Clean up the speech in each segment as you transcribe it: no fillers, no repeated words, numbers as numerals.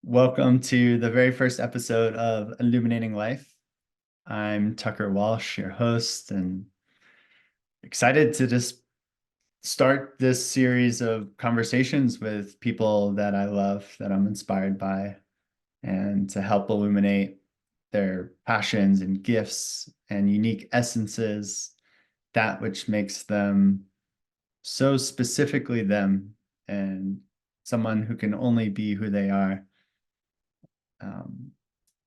Welcome to the very first episode of Illuminating Life. I'm Tucker Walsh, your host, and excited to just start this series of conversations with people that I love, that I'm inspired by, and to help illuminate their passions and gifts and unique essences, that which makes them so specifically them and someone who can only be who they are.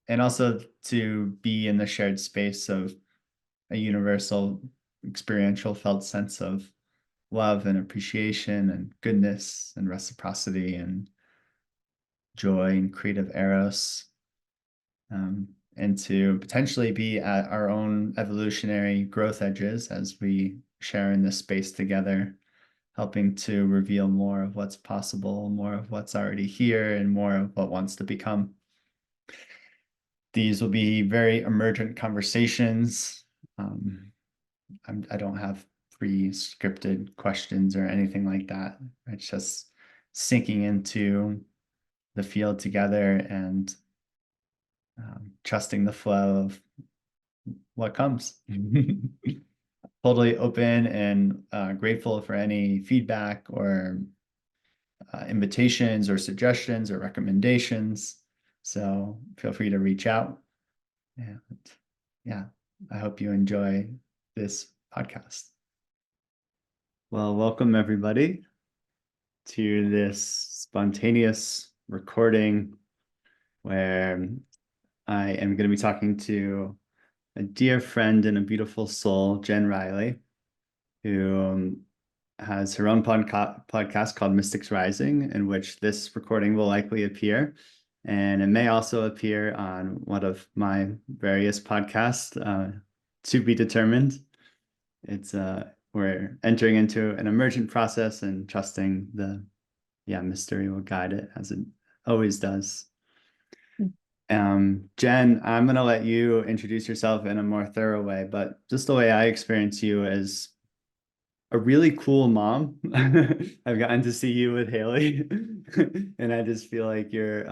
And also to be in the shared space of a universal experiential felt sense of love and appreciation and goodness and reciprocity and joy and creative eros, and to potentially be at our own evolutionary growth edges as we share in this space together, helping to reveal more of what's possible, more of what's already here, and more of what wants to become. These will be very emergent conversations. I don't have pre-scripted questions or anything like that. It's just sinking into the field together and trusting the flow of what comes. Totally open and grateful for any feedback or invitations or suggestions or recommendations. So feel free to reach out. And yeah, I hope you enjoy this podcast. Well, welcome everybody to this spontaneous recording where I am going to be talking to a dear friend and a beautiful soul, Jenn Reilly, who has her own podcast called Mystics Rising, in which this recording will likely appear. And it may also appear on one of my various podcasts, to be determined. It's we're entering into an emergent process and trusting the mystery will guide it as it always does. Jenn, I'm going to let you introduce yourself in a more thorough way, but just the way I experience you as a really cool mom. I've gotten to see you with Hailey, and I just feel like you're,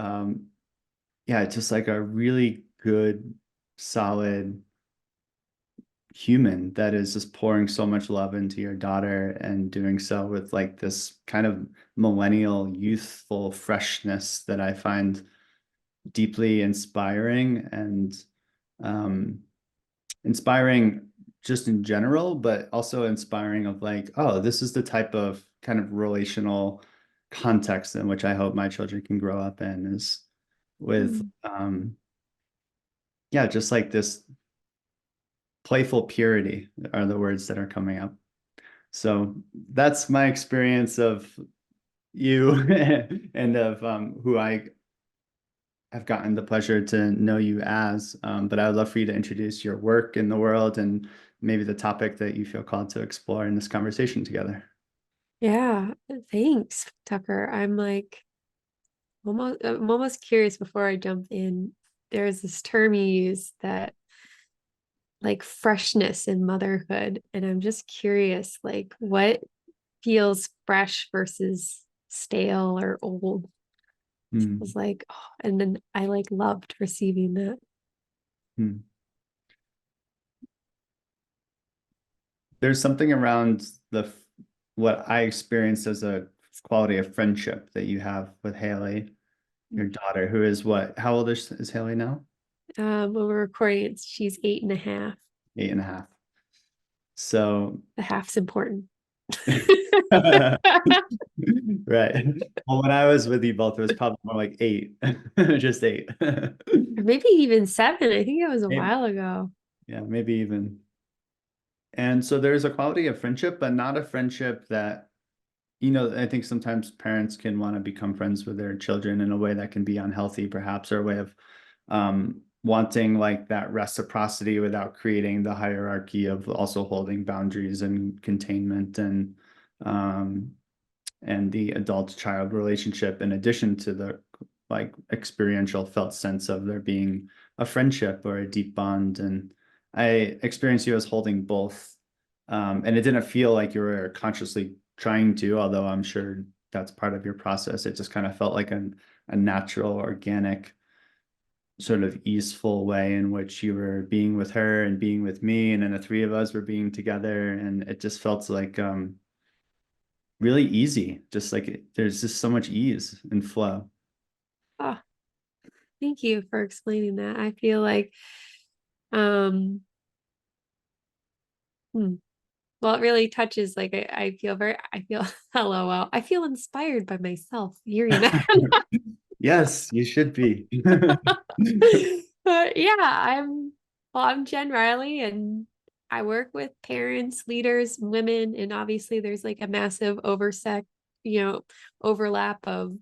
just like a really good, solid human that is just pouring so much love into your daughter and doing so with like this kind of millennial, youthful freshness that I find deeply inspiring and inspiring just in general, but also inspiring of like, oh, this is the type of kind of relational context in which I hope my children can grow up in, is with just like this playful purity are the words that are coming up. So that's my experience of you and of who I have gotten the pleasure to know you as. But I would love for you to introduce your work in the world and maybe the topic that you feel called to explore in this conversation together. Yeah, thanks, Tucker. I'm almost curious before I jump in. There's this term you use that like freshness in motherhood, and I'm just curious, like what feels fresh versus stale or old? I was like, oh, and then I like loved receiving that. There's something around what I experienced as a quality of friendship that you have with Hailey, your daughter, who is what? How old is Hailey now? When we're recording, she's 8.5. 8.5. So The half's important. right. Well, when I was with you both, it was probably more like 8, just 8. Or maybe even 7. I think it was a Maybe. while ago. Yeah, maybe even. And so there's a quality of friendship, but not a friendship that, I think sometimes parents can want to become friends with their children in a way that can be unhealthy, perhaps, or a way of wanting like that reciprocity without creating the hierarchy of also holding boundaries and containment and the adult-child relationship, in addition to the like experiential felt sense of there being a friendship or a deep bond. And I experienced you as holding both. And it didn't feel like you were consciously trying to, although I'm sure that's part of your process. It just kind of felt like a a natural, organic, sort of easeful way in which you were being with her and being with me, and then the three of us were being together, and it just felt like really easy. Just like there's just so much ease and flow. Oh, thank you for explaining that. I feel like, um, hmm, well, it really touches, like, I feel very, I feel, LOL, I feel inspired by myself hearing that. Yes, you should be. But yeah, I'm Jenn Reilly, and I work with parents, leaders, women, and obviously there's like a massive you know, overlap of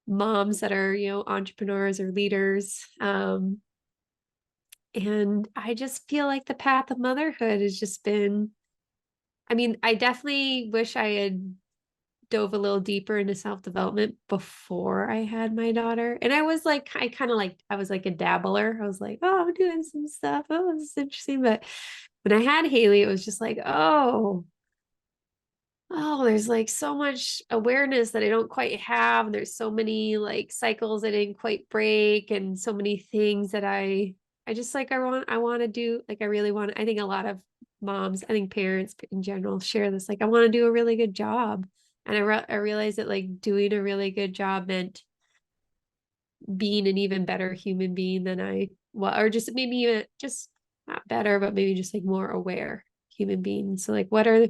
moms that are, entrepreneurs or leaders. And I just feel like the path of motherhood has just been, I mean, I definitely wish I had dove a little deeper into self-development before I had my daughter. And I was like, I kind of like, I was like a dabbler. I was like, oh, I'm doing some stuff. Oh, this is interesting. But when I had Hailey, it was just like, there's like so much awareness that I don't quite have. And there's so many like cycles I didn't quite break, and so many things that I just like, I want to do, like, I really want, I think a lot of moms, I think parents in general share this, like, I want to do a really good job. And I realized that like doing a really good job meant being an even better human being than I well, or just maybe even just not better, but maybe just like more aware human being. So like, what are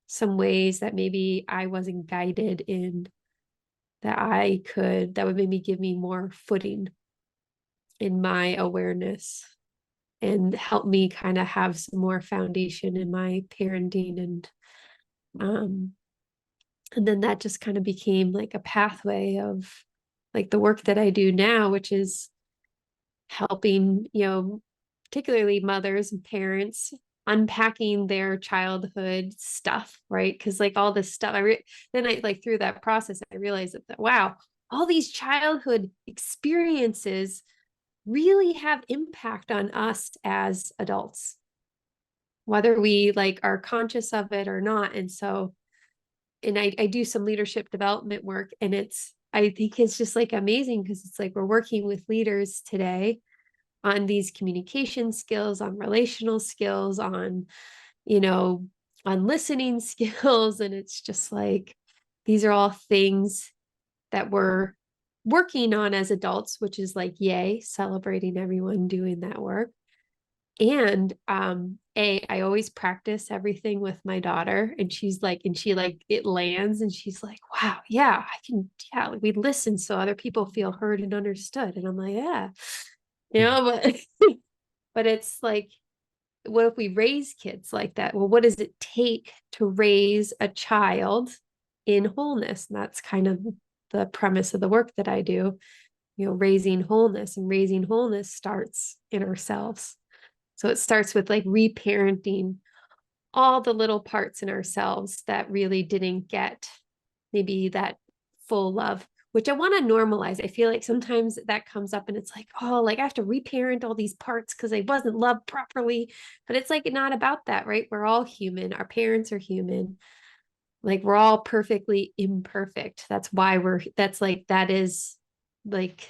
some ways that maybe I wasn't guided in, that would maybe give me more footing in my awareness and help me kind of have some more foundation in my parenting. Um and then that just kind of became like a pathway of like the work that I do now, which is helping, particularly mothers and parents unpacking their childhood stuff, right? Because like all this stuff, then I like through that process, I realized that wow, all these childhood experiences really have impact on us as adults, whether we like are conscious of it or not. And so, and I do some leadership development work, and I think it's just like amazing because it's like we're working with leaders today on these communication skills, on relational skills, on, you know, on listening skills. And it's just like, these are all things that we're working on as adults, which is like, yay, celebrating everyone doing that work. And I always practice everything with my daughter, and she like it lands, and she's like, wow, yeah, I can, yeah, like we listen so other people feel heard and understood. And I'm like, yeah, but but it's like, what if we raise kids like that? Well, what does it take to raise a child in wholeness? And that's kind of the premise of the work that I do, raising wholeness. And raising wholeness starts in ourselves. So it starts with like reparenting all the little parts in ourselves that really didn't get maybe that full love, which I want to normalize. I feel like sometimes that comes up and it's like, oh, like I have to reparent all these parts because I wasn't loved properly. But it's like not about that, right? We're all human. Our parents are human. Like we're all perfectly imperfect. That is like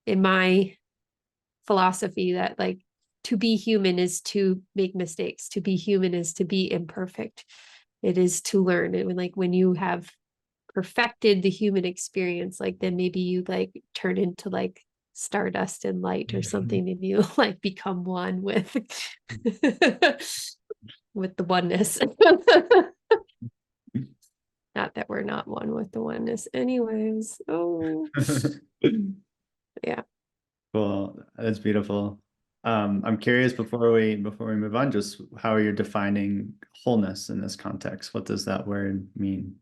in my philosophy, that like to be human is to make mistakes. To be human is to be imperfect. It is to learn. And like when you have perfected the human experience, like then maybe you like turn into like stardust and light or something, and you like become one with with the oneness. Not that we're not one with the oneness anyways. Oh yeah. Cool. That's beautiful. I'm curious before we move on, just how you're defining wholeness in this context. What does that word mean?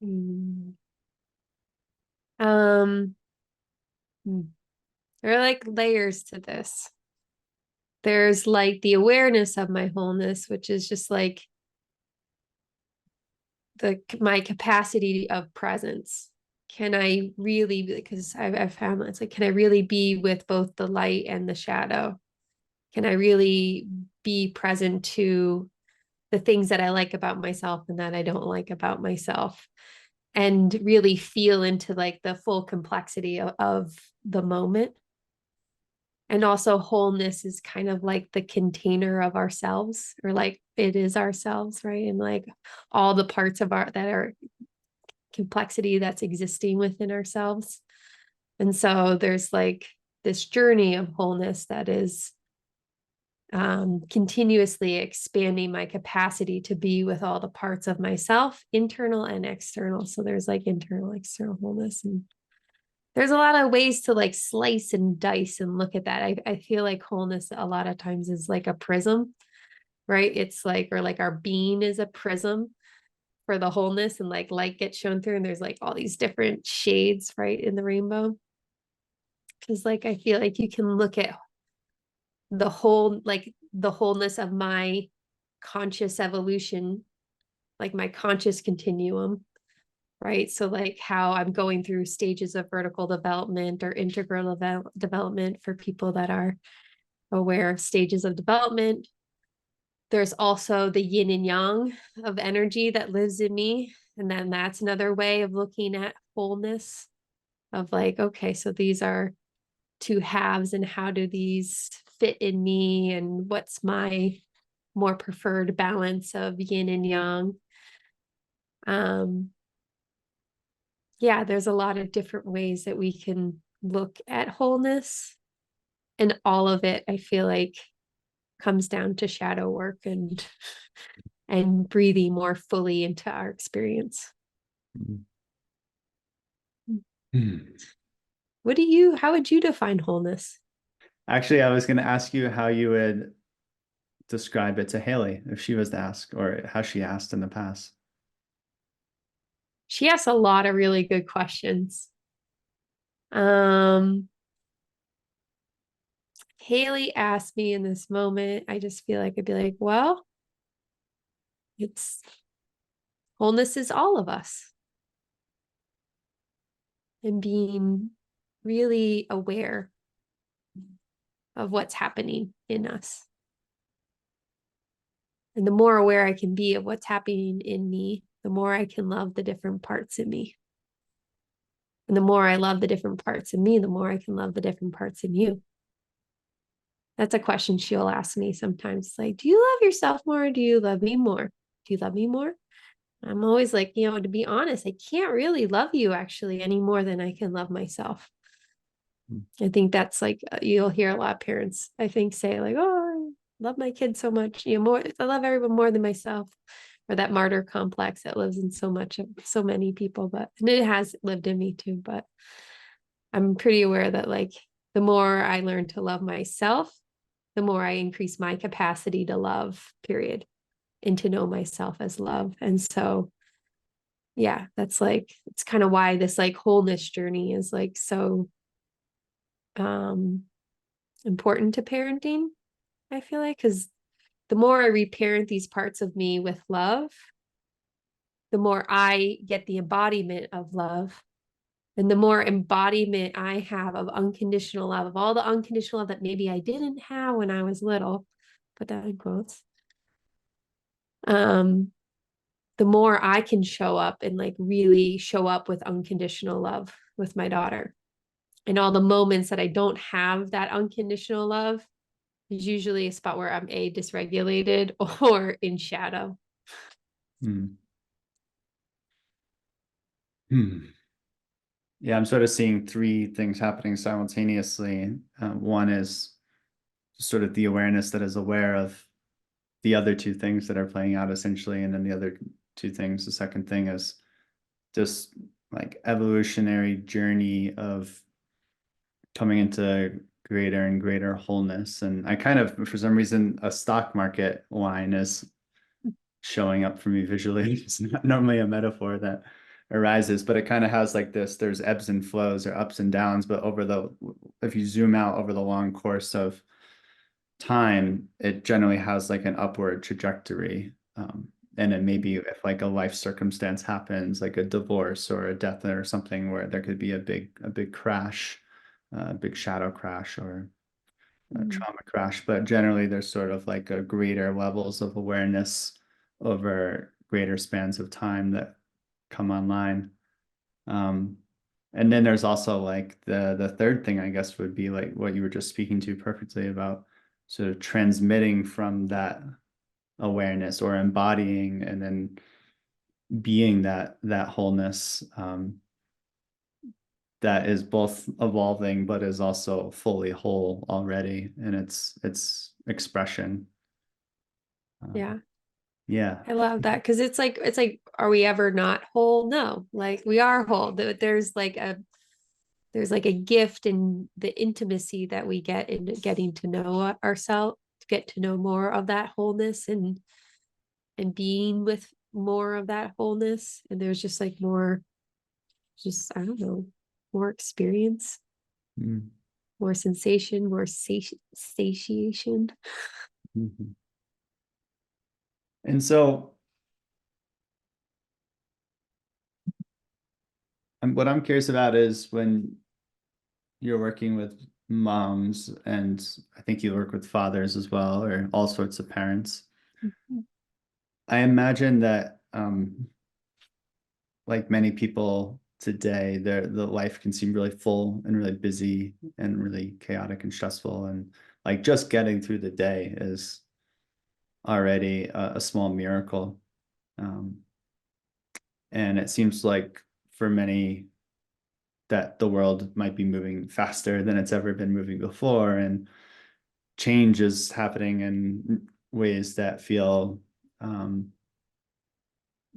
Mm. Um, hmm. There are like layers to this. There's like the awareness of my wholeness, which is just like my capacity of presence. Can I really, because I've found that it's like, can I really be with both the light and the shadow? Can I really be present to the things that I like about myself and that I don't like about myself? and really feel into like the full complexity of the moment. And also wholeness is kind of like the container of ourselves, or like it is ourselves, right? And like all the parts of our that are complexity that's existing within ourselves. And so there's like this journey of wholeness that is continuously expanding my capacity to be with all the parts of myself, internal and external. So there's like internal, external wholeness. And there's a lot of ways to like slice and dice and look at that. I feel like wholeness a lot of times is like a prism, right? It's like, or like our being is a prism for the wholeness, and like light gets shown through, and there's like all these different shades, right, in the rainbow. Because like I feel like you can look at the whole, like the wholeness of my conscious evolution, like my conscious continuum, right? So like how I'm going through stages of vertical development or integral development for people that are aware of stages of development. There's also the yin and yang of energy that lives in me. And then that's another way of looking at wholeness, of like, okay, so these are two halves, and how do these fit in me? And what's my more preferred balance of yin and yang? Yeah, there's a lot of different ways that we can look at wholeness. And all of it, I feel like, comes down to shadow work and breathing more fully into our experience. How would you define wholeness? Actually, I was going to ask you how you would describe it to Hailey if she was to ask, or how she asked in the past. She asks a lot of really good questions. Hailey asked me in this moment, I just feel like I'd be like, well, it's wholeness is all of us. And being really aware of what's happening in us. And the more aware I can be of what's happening in me, the more I can love the different parts in me. And the more I love the different parts in me, the more I can love the different parts in you. That's a question she'll ask me sometimes. Like, do you love yourself more, or do you love me more? Do you love me more? I'm always like, to be honest, I can't really love you actually any more than I can love myself. I think that's like, you'll hear a lot of parents, I think, say like, oh, I love my kids so much, more, I love everyone more than myself, or that martyr complex that lives in so much of so many people. But, and it has lived in me too, but I'm pretty aware that like the more I learn to love myself, the more I increase my capacity to love, period, and to know myself as love. And so, yeah, that's like, it's kind of why this like wholeness journey is like so important to parenting, I feel like, because the more I reparent these parts of me with love, the more I get the embodiment of love. And the more embodiment I have of unconditional love, of all the unconditional love that maybe I didn't have when I was little, put that in quotes, the more I can show up and like really show up with unconditional love with my daughter. And all the moments that I don't have that unconditional love is usually a spot where I'm dysregulated or in shadow. Yeah, I'm sort of seeing three things happening simultaneously. One is sort of the awareness that is aware of the other two things that are playing out essentially. And then the other two things, the second thing is just like evolutionary journey of coming into greater and greater wholeness. And I kind of, for some reason, a stock market line is showing up for me visually. It's not normally a metaphor that arises, but it kind of has like this, there's ebbs and flows or ups and downs, but if you zoom out over the long course of time, it generally has like an upward trajectory. And it may be if like a life circumstance happens, like a divorce or a death or something, where there could be a big crash, a big shadow crash or a trauma crash. But generally, there's sort of like a greater levels of awareness over greater spans of time that come online. And then there's also like the third thing, I guess, would be like what you were just speaking to perfectly about, sort of transmitting from that awareness or embodying and then being that wholeness, that is both evolving but is also fully whole already in its expression. Yeah. Yeah. I love that because it's like, are we ever not whole? No, like we are whole. There's like a gift in the intimacy that we get in getting to know ourselves, to get to know more of that wholeness and being with more of that wholeness. And there's just like more, just I don't know, more experience, Mm-hmm. more sensation, more satiation. And so what I'm curious about is when you're working with moms, and I think you work with fathers as well, or all sorts of parents. Mhm. I imagine that, like many people today, the life can seem really full and really busy and really chaotic and stressful, and like just getting through the day is already a small miracle. Um, and it seems like for many that the world might be moving faster than it's ever been moving before, and change is happening in ways that feel, um,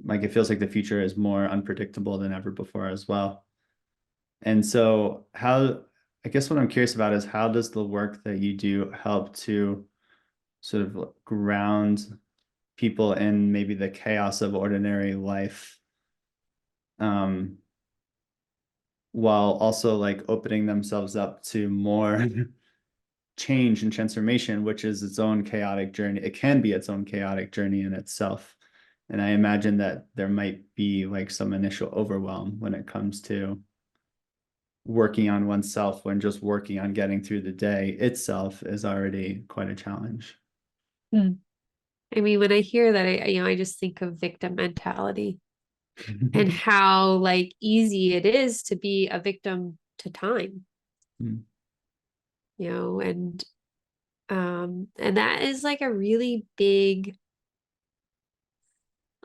like it feels like the future is more unpredictable than ever before as well. And so I guess what I'm curious about is how does the work that you do help to sort of ground people in maybe the chaos of ordinary life, um, while also like opening themselves up to more change and transformation, which is its own chaotic journey. It can be its own chaotic journey in itself. And I imagine that there might be like some initial overwhelm when it comes to working on oneself, when just working on getting through the day itself is already quite a challenge. Hmm. I mean, when I hear that, I just think of victim mentality and how like easy it is to be a victim to time, and that is like a really big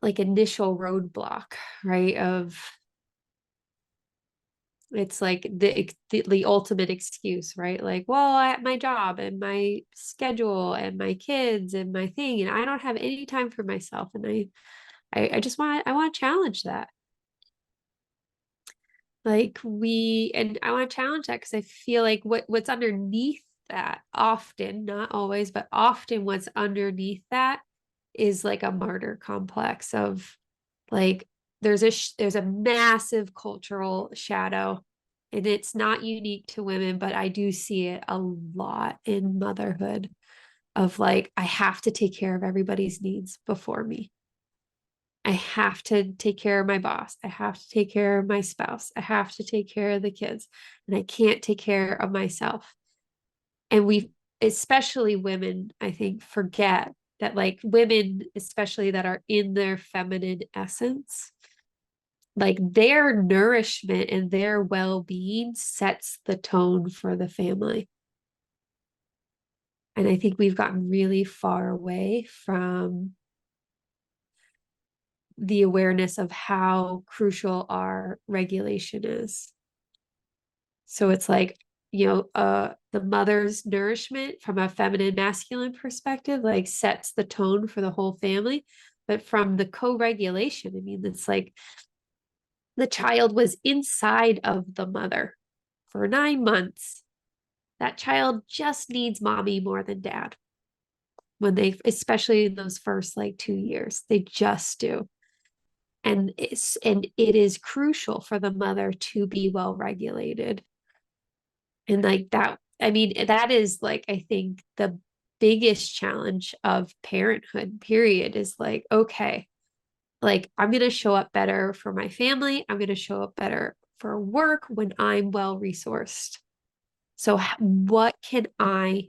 like initial roadblock, right? Of it's like the ultimate excuse, right? Like, well, I have my job and my schedule and my kids and my thing, and I don't have any time for myself. And I just I want to challenge that. And I want to challenge that because I feel like what's underneath that often, not always, but often what's underneath that is like a martyr complex of like there's a massive cultural shadow, and it's not unique to women, but I do see it a lot in motherhood of like I have to take care of everybody's needs before me. I have to take care of my boss. I have to take care of my spouse. I have to take care of the kids, and I can't take care of myself. And especially women, I think, forget that like women, especially that are in their feminine essence, like their nourishment and their well-being sets the tone for the family. And I think we've gotten really far away from the awareness of how crucial our regulation is. So it's like, the mother's nourishment from a feminine masculine perspective, like sets the tone for the whole family. But from the co-regulation, I mean, it's like the child was inside of the mother for 9 months. That child just needs mommy more than dad especially in those first like 2 years, they just do. And it is crucial for the mother to be well regulated. And like that, I mean, that is like, I think the biggest challenge of parenthood, period, is like, okay, like I'm going to show up better for my family. I'm going to show up better for work when I'm well resourced. So what can I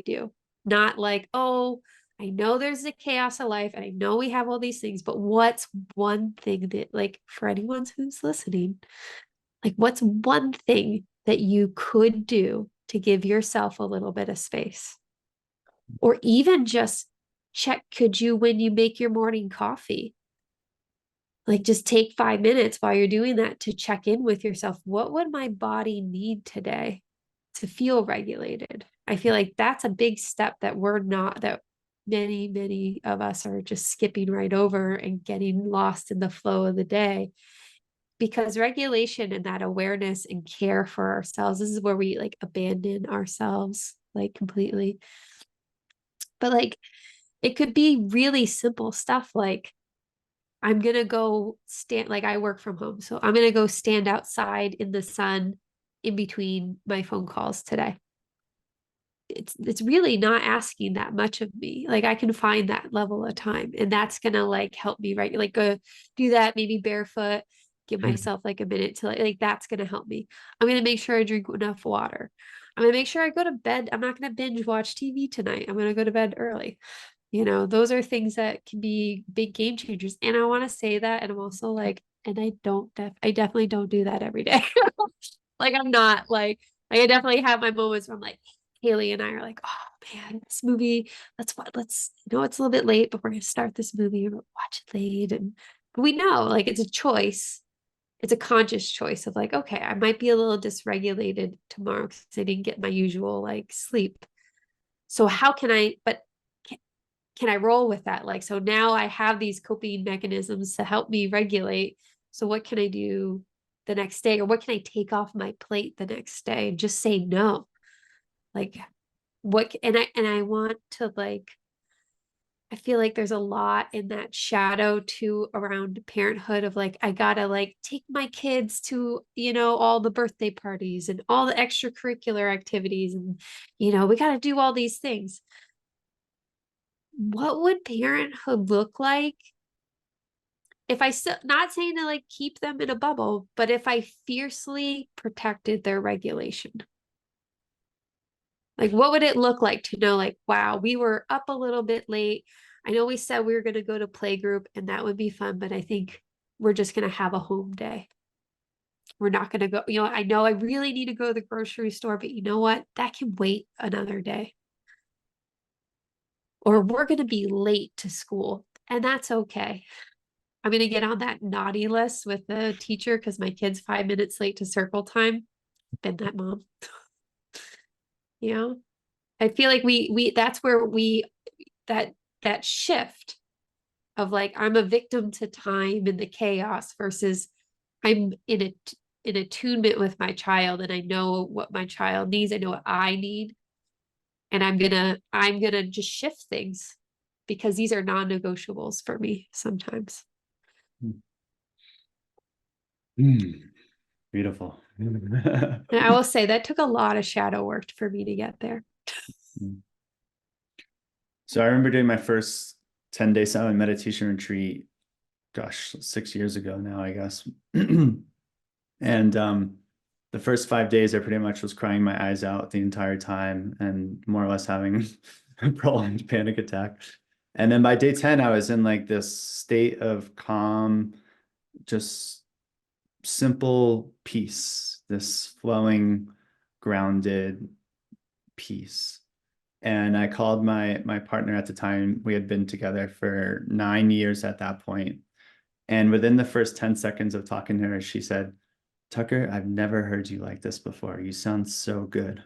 do? Not like, oh, I know there's the chaos of life and I know we have all these things, but what's one thing that, like, for anyone who's listening, like, what's one thing that you could do to give yourself a little bit of space? Or even just check, could you, when you make your morning coffee, like just take 5 minutes while you're doing that to check in with yourself. What would my body need today to feel regulated? I feel like that's a big step that we're not, that many of us are just skipping right over and getting lost in the flow of the day. Because regulation and that awareness and care for ourselves, this is where we like abandon ourselves like completely. But like it could be really simple stuff like, I'm gonna go stand, like I work from home, so I'm gonna go stand outside in the sun in between my phone calls today. It's really not asking that much of me. Like I can find that level of time, and that's gonna like help me, right? Like go do that maybe barefoot, give myself like a minute to like that's gonna help me. I'm gonna make sure I drink enough water. I'm gonna make sure I go to bed. I'm not gonna binge watch TV tonight. I'm gonna go to bed early. Those are things that can be big game changers. And I want to say that. And I'm also like, and I definitely don't do that every day. Like, I'm not like, I definitely have my moments where I'm like, Hailey and I are like, oh man, this movie, let's, it's a little bit late, but we're going to start this movie and watch it late. And we know like it's a choice. It's a conscious choice of like, okay, I might be a little dysregulated tomorrow because I didn't get my usual like sleep. So how can I, but can I roll with that? Like, so now I have these coping mechanisms to help me regulate. So what can I do the next day? Or what can I take off my plate the next day and just say no? Like and I want to like, I feel like there's a lot in that shadow too around parenthood of like, I gotta like take my kids to, all the birthday parties and all the extracurricular activities. And, we gotta do all these things. What would parenthood look like if I still, not saying to like keep them in a bubble, but if I fiercely protected their regulation? Like, what would it look like to know, like, wow, we were up a little bit late. I know we said we were going to go to play group and that would be fun, but I think we're just going to have a home day. We're not going to go, I know I really need to go to the grocery store, but you know what? That can wait another day. Or we're going to be late to school, and that's okay. I'm going to get on that naughty list with the teacher because my kid's 5 minutes late to circle time. Been that mom. I feel like that's where that shift of like, I'm a victim to time and the chaos versus I'm in attunement with my child and I know what my child needs. I know what I need. And I'm gonna just shift things because these are non-negotiables for me sometimes. Beautiful. And I will say that took a lot of shadow work for me to get there. So I remember doing my first 10-day silent meditation retreat, gosh, 6 years ago now, I guess. And the first 5 days, I pretty much was crying my eyes out the entire time and more or less having a prolonged panic attack. And then by day 10, I was in like this state of calm, just simple peace, this flowing, grounded peace. And I called my partner at the time. We had been together for 9 years at that point. And within the first 10 seconds of talking to her, she said, Tucker, I've never heard you like this before. You sound so good.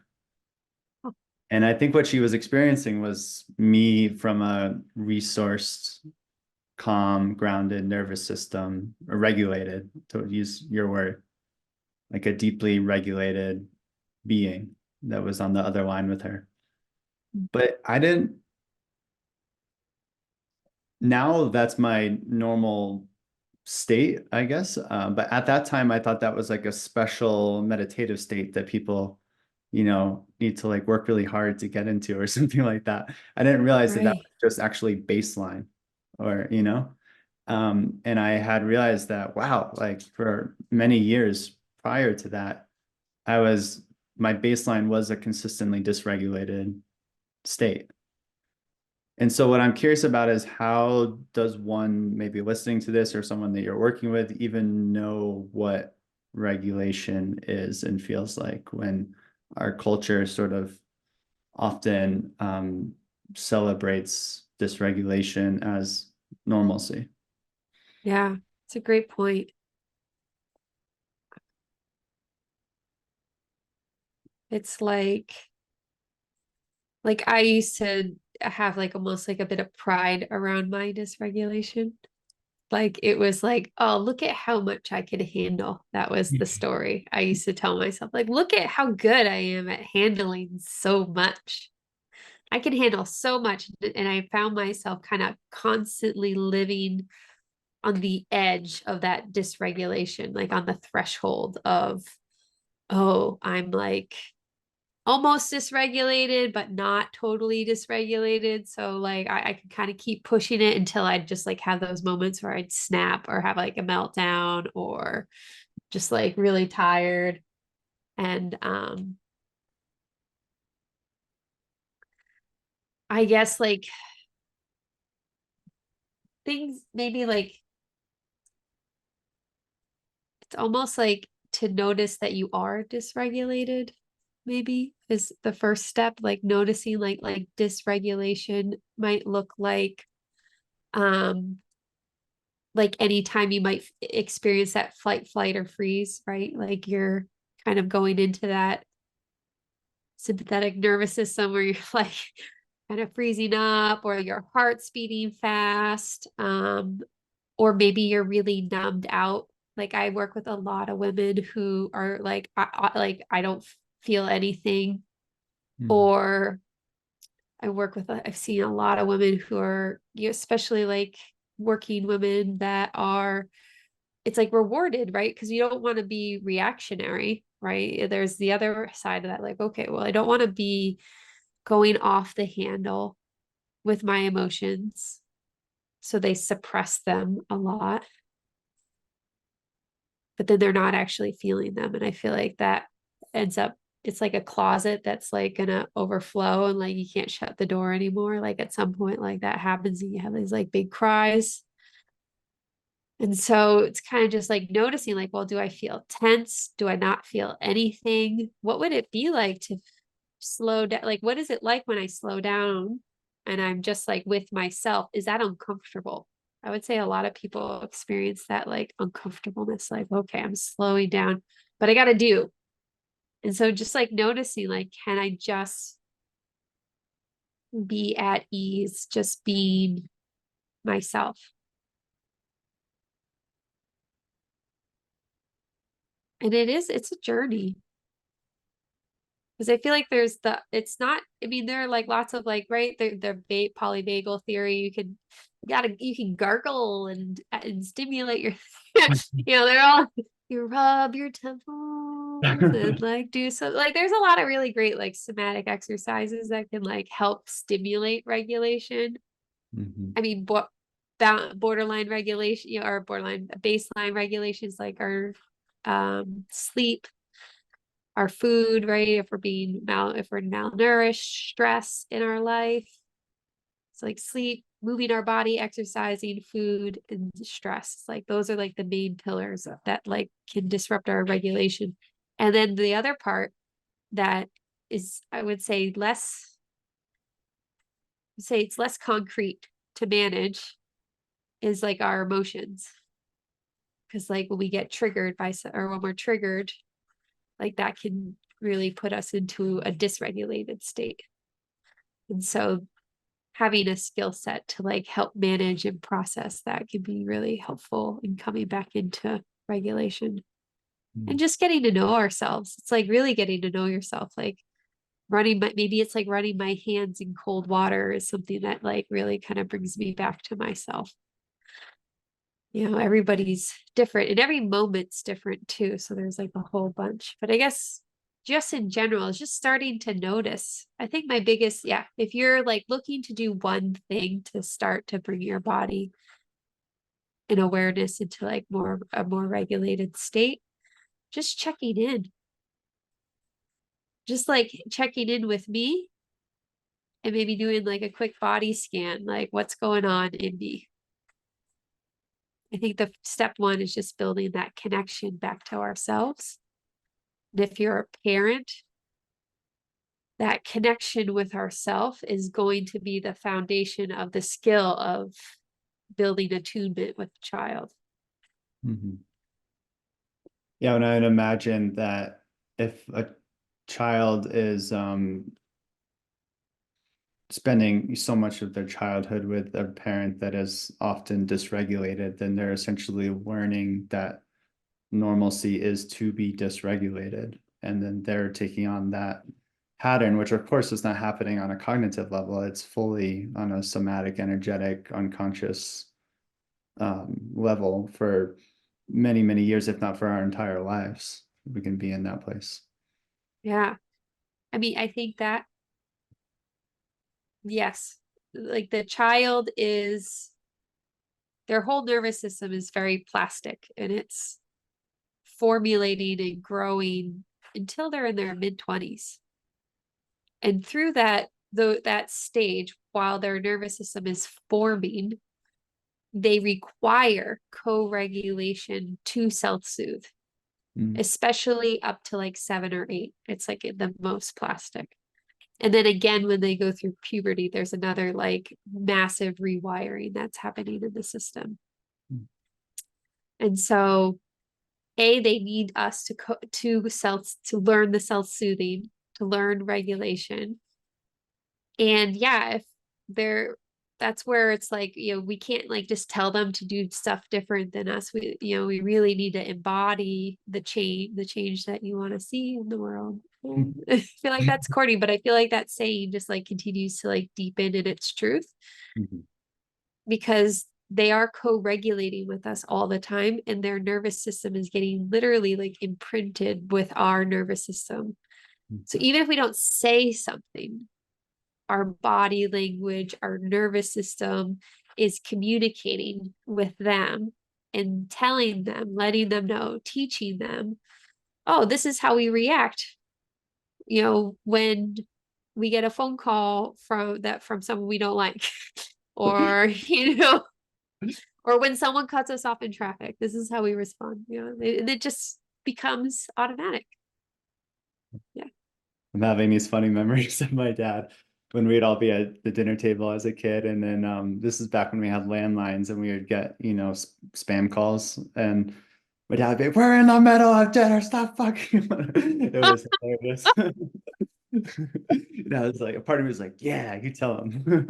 Oh. And I think what she was experiencing was me from a resourced, calm, grounded nervous system, or regulated, to use your word, like a deeply regulated being that was on the other line with her. But I didn't, now that's my normal state, I guess. But at that time, I thought that was like a special meditative state that people, need to like work really hard to get into or something like that. I didn't realize that that Right. was just actually baseline or, and I had realized that, wow, like for many years prior to that, my baseline was a consistently dysregulated state. And so what I'm curious about is how does one maybe listening to this or someone that you're working with even know what regulation is and feels like when our culture sort of often celebrates dysregulation as normalcy. Yeah, it's a great point. It's like I used to have like almost like a bit of pride around my dysregulation. Like it was like, oh, look at how much I could handle. That was the story. I used to tell myself, like, look at how good I am at handling so much. I can handle so much. And I found myself kind of constantly living on the edge of that dysregulation, like on the threshold of, oh, I'm like almost dysregulated, but not totally dysregulated. So like I could kind of keep pushing it until I'd just like have those moments where I'd snap or have like a meltdown or just like really tired. And I guess like things maybe like it's almost like to notice that you are dysregulated maybe is the first step, like noticing like dysregulation might look like anytime you might experience that flight, flight, or freeze, right? Like you're kind of going into that sympathetic nervous system where you're like kind of freezing up or your heart's beating fast. Or maybe you're really numbed out. Like I work with a lot of women who are like, I don't feel anything. Mm. Or I've seen a lot of women who are, especially like working women that are it's like rewarded, right? Because you don't want to be reactionary, right? There's the other side of that, like, okay, well, I don't want to be going off the handle with my emotions. So they suppress them a lot, but then they're not actually feeling them. And I feel like that ends up, it's like a closet that's like gonna overflow and like you can't shut the door anymore. Like at some point, like that happens and you have these like big cries. And so it's kind of just like noticing, like, well, do I feel tense? Do I not feel anything? What would it be like to slow down? Like, what is it like when I slow down and I'm just like with myself? Is that uncomfortable? I would say a lot of people experience that like uncomfortableness, like, okay, I'm slowing down, but I got to do. And so just like noticing, like, can I just be at ease, just being myself? And it's a journey. Because I feel like it's not, I mean, there are like lots of like, right, polyvagal theory. You can gargle and stimulate your, they're all, you rub your temples and like do so, like, there's a lot of really great like somatic exercises that can like help stimulate regulation. Mhm. I mean, borderline regulation, or borderline baseline regulations like our sleep, our food, right? If we're malnourished, stress in our life. It's like sleep, moving our body, exercising, food, and stress. It's like those are like the main pillars that like can disrupt our regulation. And then the other part that is, I would say, it's less concrete to manage is like our emotions. Because like when we get triggered or when we're triggered, like that can really put us into a dysregulated state. And so having a skill set to like help manage and process that can be really helpful in coming back into regulation and Mm. just getting to know ourselves. It's like really getting to know yourself. Like maybe it's like running my hands in cold water is something that like really kind of brings me back to myself. Everybody's different and every moment's different too. So there's like a whole bunch. But I guess just in general, it's just starting to notice. I think my biggest, yeah, if you're like looking to do one thing to start to bring your body and awareness into like a more regulated state, just checking in. Just like checking in with me and maybe doing like a quick body scan, like what's going on in me. I think the step one is just building that connection back to ourselves. And if you're a parent, that connection with ourself is going to be the foundation of the skill of building attunement with the child. Mm-hmm. Yeah, and I'd imagine that if a child is spending so much of their childhood with a parent that is often dysregulated, then they're essentially learning that normalcy is to be dysregulated. And then they're taking on that pattern, which of course is not happening on a cognitive level. It's fully on a somatic, energetic, unconscious level for many, many years, if not for our entire lives. We can be in that place. Yeah. I mean, I think that, yes, like the child is, their whole nervous system is very plastic and it's formulating and growing until they're in their mid-20s. And through that stage, while their nervous system is forming, they require co-regulation to self-soothe, especially up to like 7 or 8. It's like the most plastic. And then again, when they go through puberty, there's another like massive rewiring that's happening in the system. And so, they need us to learn the self-soothing, to learn regulation. And yeah, if they're that's where it's like, we can't like just tell them to do stuff different than us. We really need to embody the change that you want to see in the world. I feel like that's corny, but I feel like that saying just like continues to like deepen in its truth because they are co-regulating with us all the time and their nervous system is getting literally like imprinted with our nervous system. So even if we don't say something, our body language, our nervous system is communicating with them and telling them, letting them know, teaching them, oh, this is how we react. When we get a phone call from someone we don't like, or, or when someone cuts us off in traffic, this is how we respond. It just becomes automatic. Yeah. I'm having these funny memories of my dad when we'd all be at the dinner table as a kid. And then this is back when we had landlines and we would get, spam calls. And my dad would be, we're in the middle of dinner, stop fucking. It was hilarious. I was like, a part of me was like, yeah, you tell him.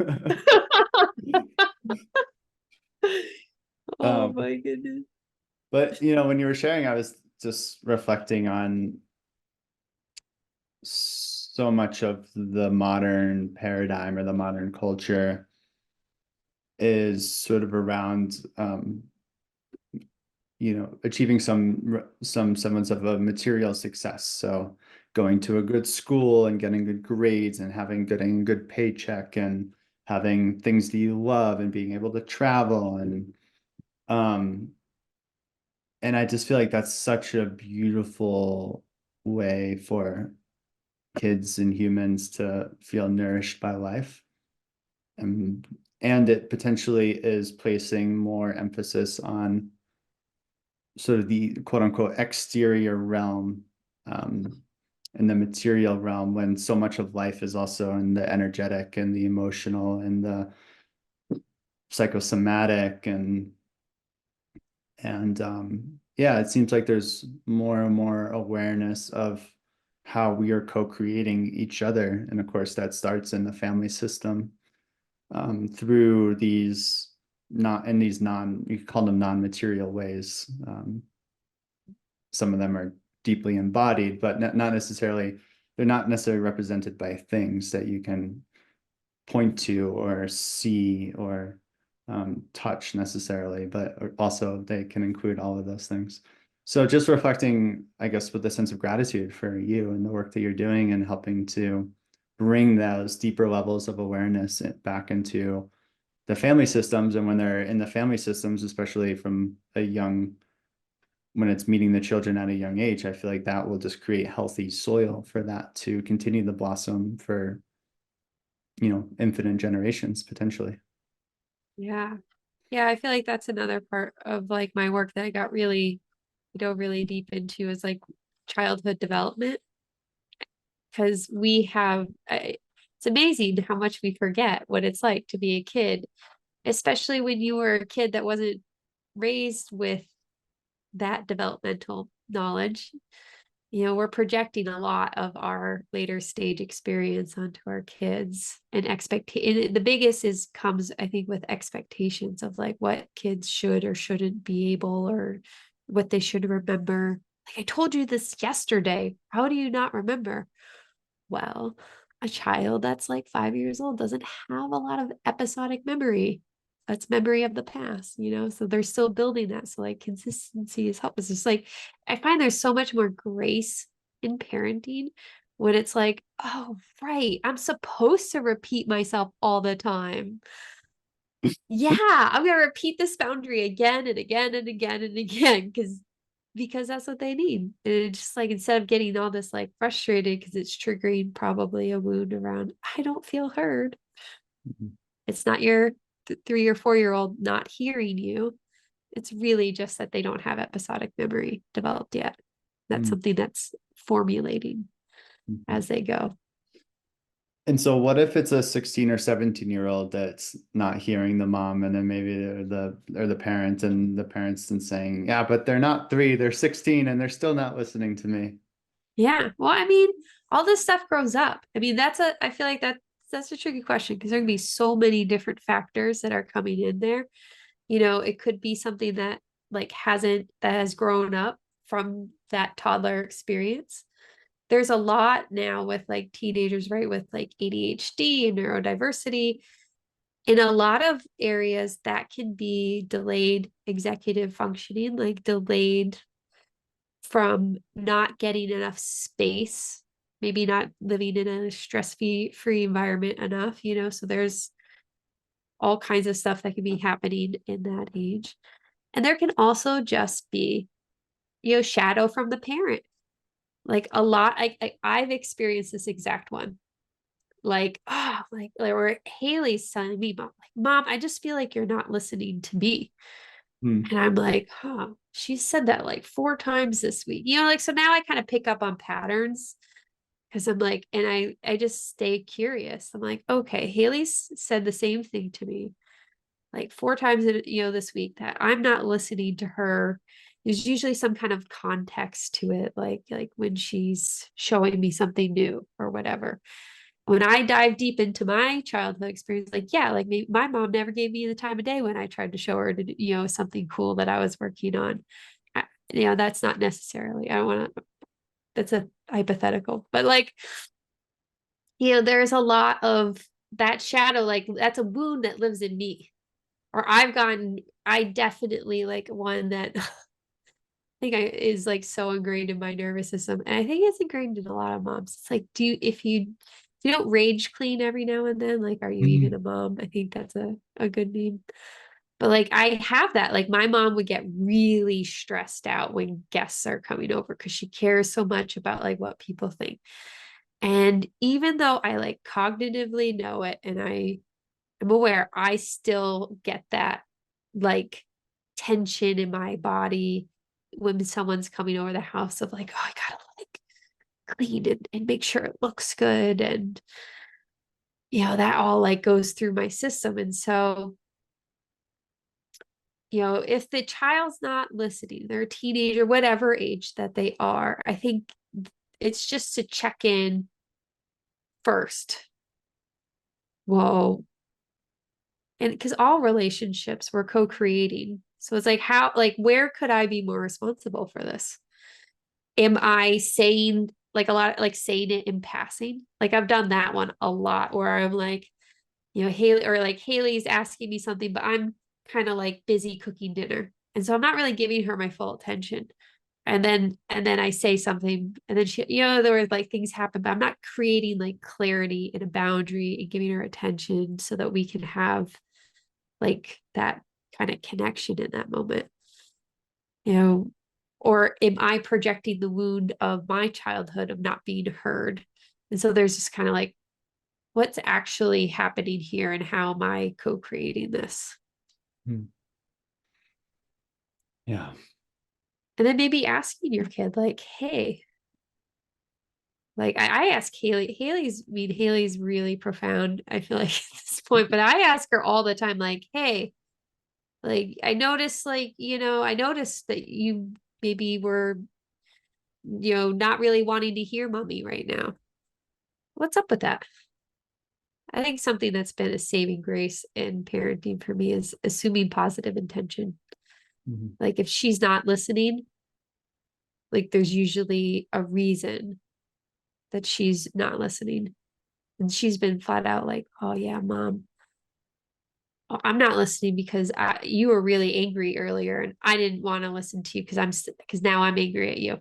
Oh my goodness. But, when you were sharing, I was just reflecting on so much of the modern paradigm or the modern culture is sort of around achieving some semblance of a material success. So going to a good school and getting good grades and getting a good paycheck and having things that you love and being able to travel um and I just feel like that's such a beautiful way for kids and humans to feel nourished by life. And it potentially is placing more emphasis on sort of the quote unquote exterior realm in the material realm when so much of life is also in the energetic and the emotional and the psychosomatic and yeah, it seems like there's more and more awareness of how we are co-creating each other. And of course, that starts in the family system through these you could call them non-material ways. Some of them are deeply embodied, but not necessarily, they're not necessarily represented by things that you can point to or see or touch necessarily, but also they can include all of those things. So just reflecting, I guess, with a sense of gratitude for you and the work that you're doing and helping to bring those deeper levels of awareness back into the family systems. And when they're in the family systems, especially from when it's meeting the children at a young age, I feel like that will just create healthy soil for that to continue to blossom for infinite generations potentially. Yeah. Yeah, I feel like that's another part of like my work that I got really, really deep into is like childhood development. Because it's amazing how much we forget what it's like to be a kid, especially when you were a kid that wasn't raised with that developmental knowledge. We're projecting a lot of our later stage experience onto our kids and the biggest comes, I think, with expectations of like what kids should or shouldn't be able or what they should remember. Like, I told you this yesterday. How do you not remember? Well, a child that's like 5 years old doesn't have a lot of episodic memory. That's memory of the past, so they're still building that. So, like, consistency is helpful. It's just like, I find there's so much more grace in parenting when it's like, oh, right, I'm supposed to repeat myself all the time. Yeah, I'm going to repeat this boundary again and again and again and again because that's what they need. And it's just like, instead of getting all this like frustrated because it's triggering probably a wound around, I don't feel heard. Mhm. It's not your 3 or 4 year old not hearing you. It's really just that they don't have episodic memory developed yet. That's Mhm. something that's formulating Mhm. as they go. And so what if it's a 16 or 17-year-old that's not hearing the mom, and then maybe they're the parent, and the parent's then saying, yeah, but they're not 3, they're 16 and they're still not listening to me. Yeah. Well, I mean, all this stuff grows up. I mean, I feel like that's a tricky question because there can be so many different factors that are coming in there. It could be something that like that has grown up from that toddler experience. There's a lot now with like teenagers, right? With like ADHD and neurodiversity. In a lot of areas, that can be delayed executive functioning, like delayed from not getting enough space, maybe not living in a stress-free environment enough, so there's all kinds of stuff that can be happening in that age. And there can also just be, shadow from the parent. Like a lot, I've experienced this exact one. Like, where Hailey's telling me, Mom, I just feel like you're not listening to me. Hmm. And I'm like, huh, she said that like 4 times this week. Like, so now I kind of pick up on patterns because I'm like, and I just stay curious. I'm like, okay, Hailey's said the same thing to me like 4 times this week that I'm not listening to her. There's usually some kind of context to it, like when she's showing me something new or whatever. When I dive deep into my childhood experience, like, yeah, like maybe my mom never gave me the time of day when I tried to show her to, something cool that I was working on. That's not necessarily, I don't want to, that's a hypothetical, but like, there's a lot of that shadow, like that's a wound that lives in me. Or I definitely like one that I think is like so ingrained in my nervous system. And I think it's ingrained in a lot of moms. It's like, if you don't rage clean every now and then, like, are you even a mom? I think that's a good name. But like, I have that. Like, my mom would get really stressed out when guests are coming over because she cares so much about like what people think. And even though I like cognitively know it and I'm aware, I still get that like tension in my body when someone's coming over the house of like, oh, I gotta like clean and make sure it looks good. And, that all like goes through my system. And so, if the child's not listening, they're a teenager, whatever age that they are, I think it's just to check in first. Well, and because all relationships we're co-creating, so it's like, where could I be more responsible for this? Am I saying like a lot, like saying it in passing? Like, I've done that one a lot where I'm like, Hailey, or like Hailey's asking me something, but I'm kind of like busy cooking dinner, and so I'm not really giving her my full attention. And then I say something, and then she, there were like things happen, but I'm not creating like clarity and a boundary and giving her attention so that we can have like that kind of connection in that moment, you know, or am I projecting the wound of my childhood of not being heard? And so there's just kind of like what's actually happening here and how am I co-creating this? Yeah. And then maybe asking your kid, like, hey, like I ask Hailey, Hailey's really profound, I feel like at this point, but I ask her all the time, like, hey, like I noticed, like, I noticed that you maybe were, not really wanting to hear mommy right now. What's up with that? I think something that's been a saving grace in parenting for me is assuming positive intention. Mhm. Like if she's not listening, like there's usually a reason that she's not listening. And she's been flat out like, oh yeah, mom, I'm not listening because you were really angry earlier and I didn't want to listen to you because now I'm angry at you,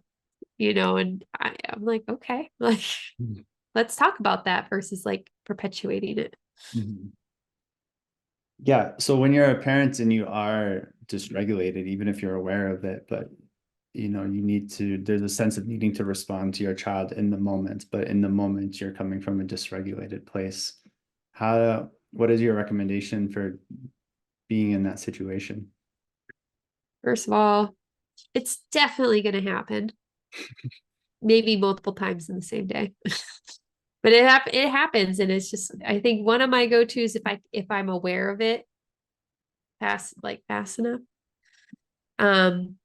and I'm like, okay, like Mhm. let's talk about that versus like perpetuating it. Mhm. Yeah. So when you're a parent and you are dysregulated, even if you're aware of it, but there's a sense of needing to respond to your child in the moment, but in the moment you're coming from a dysregulated place. What is your recommendation for being in that situation? First of all, it's definitely going to happen, maybe multiple times in the same day. But it happens, and it's just I think one of my go-tos if I'm aware of it fast enough, um,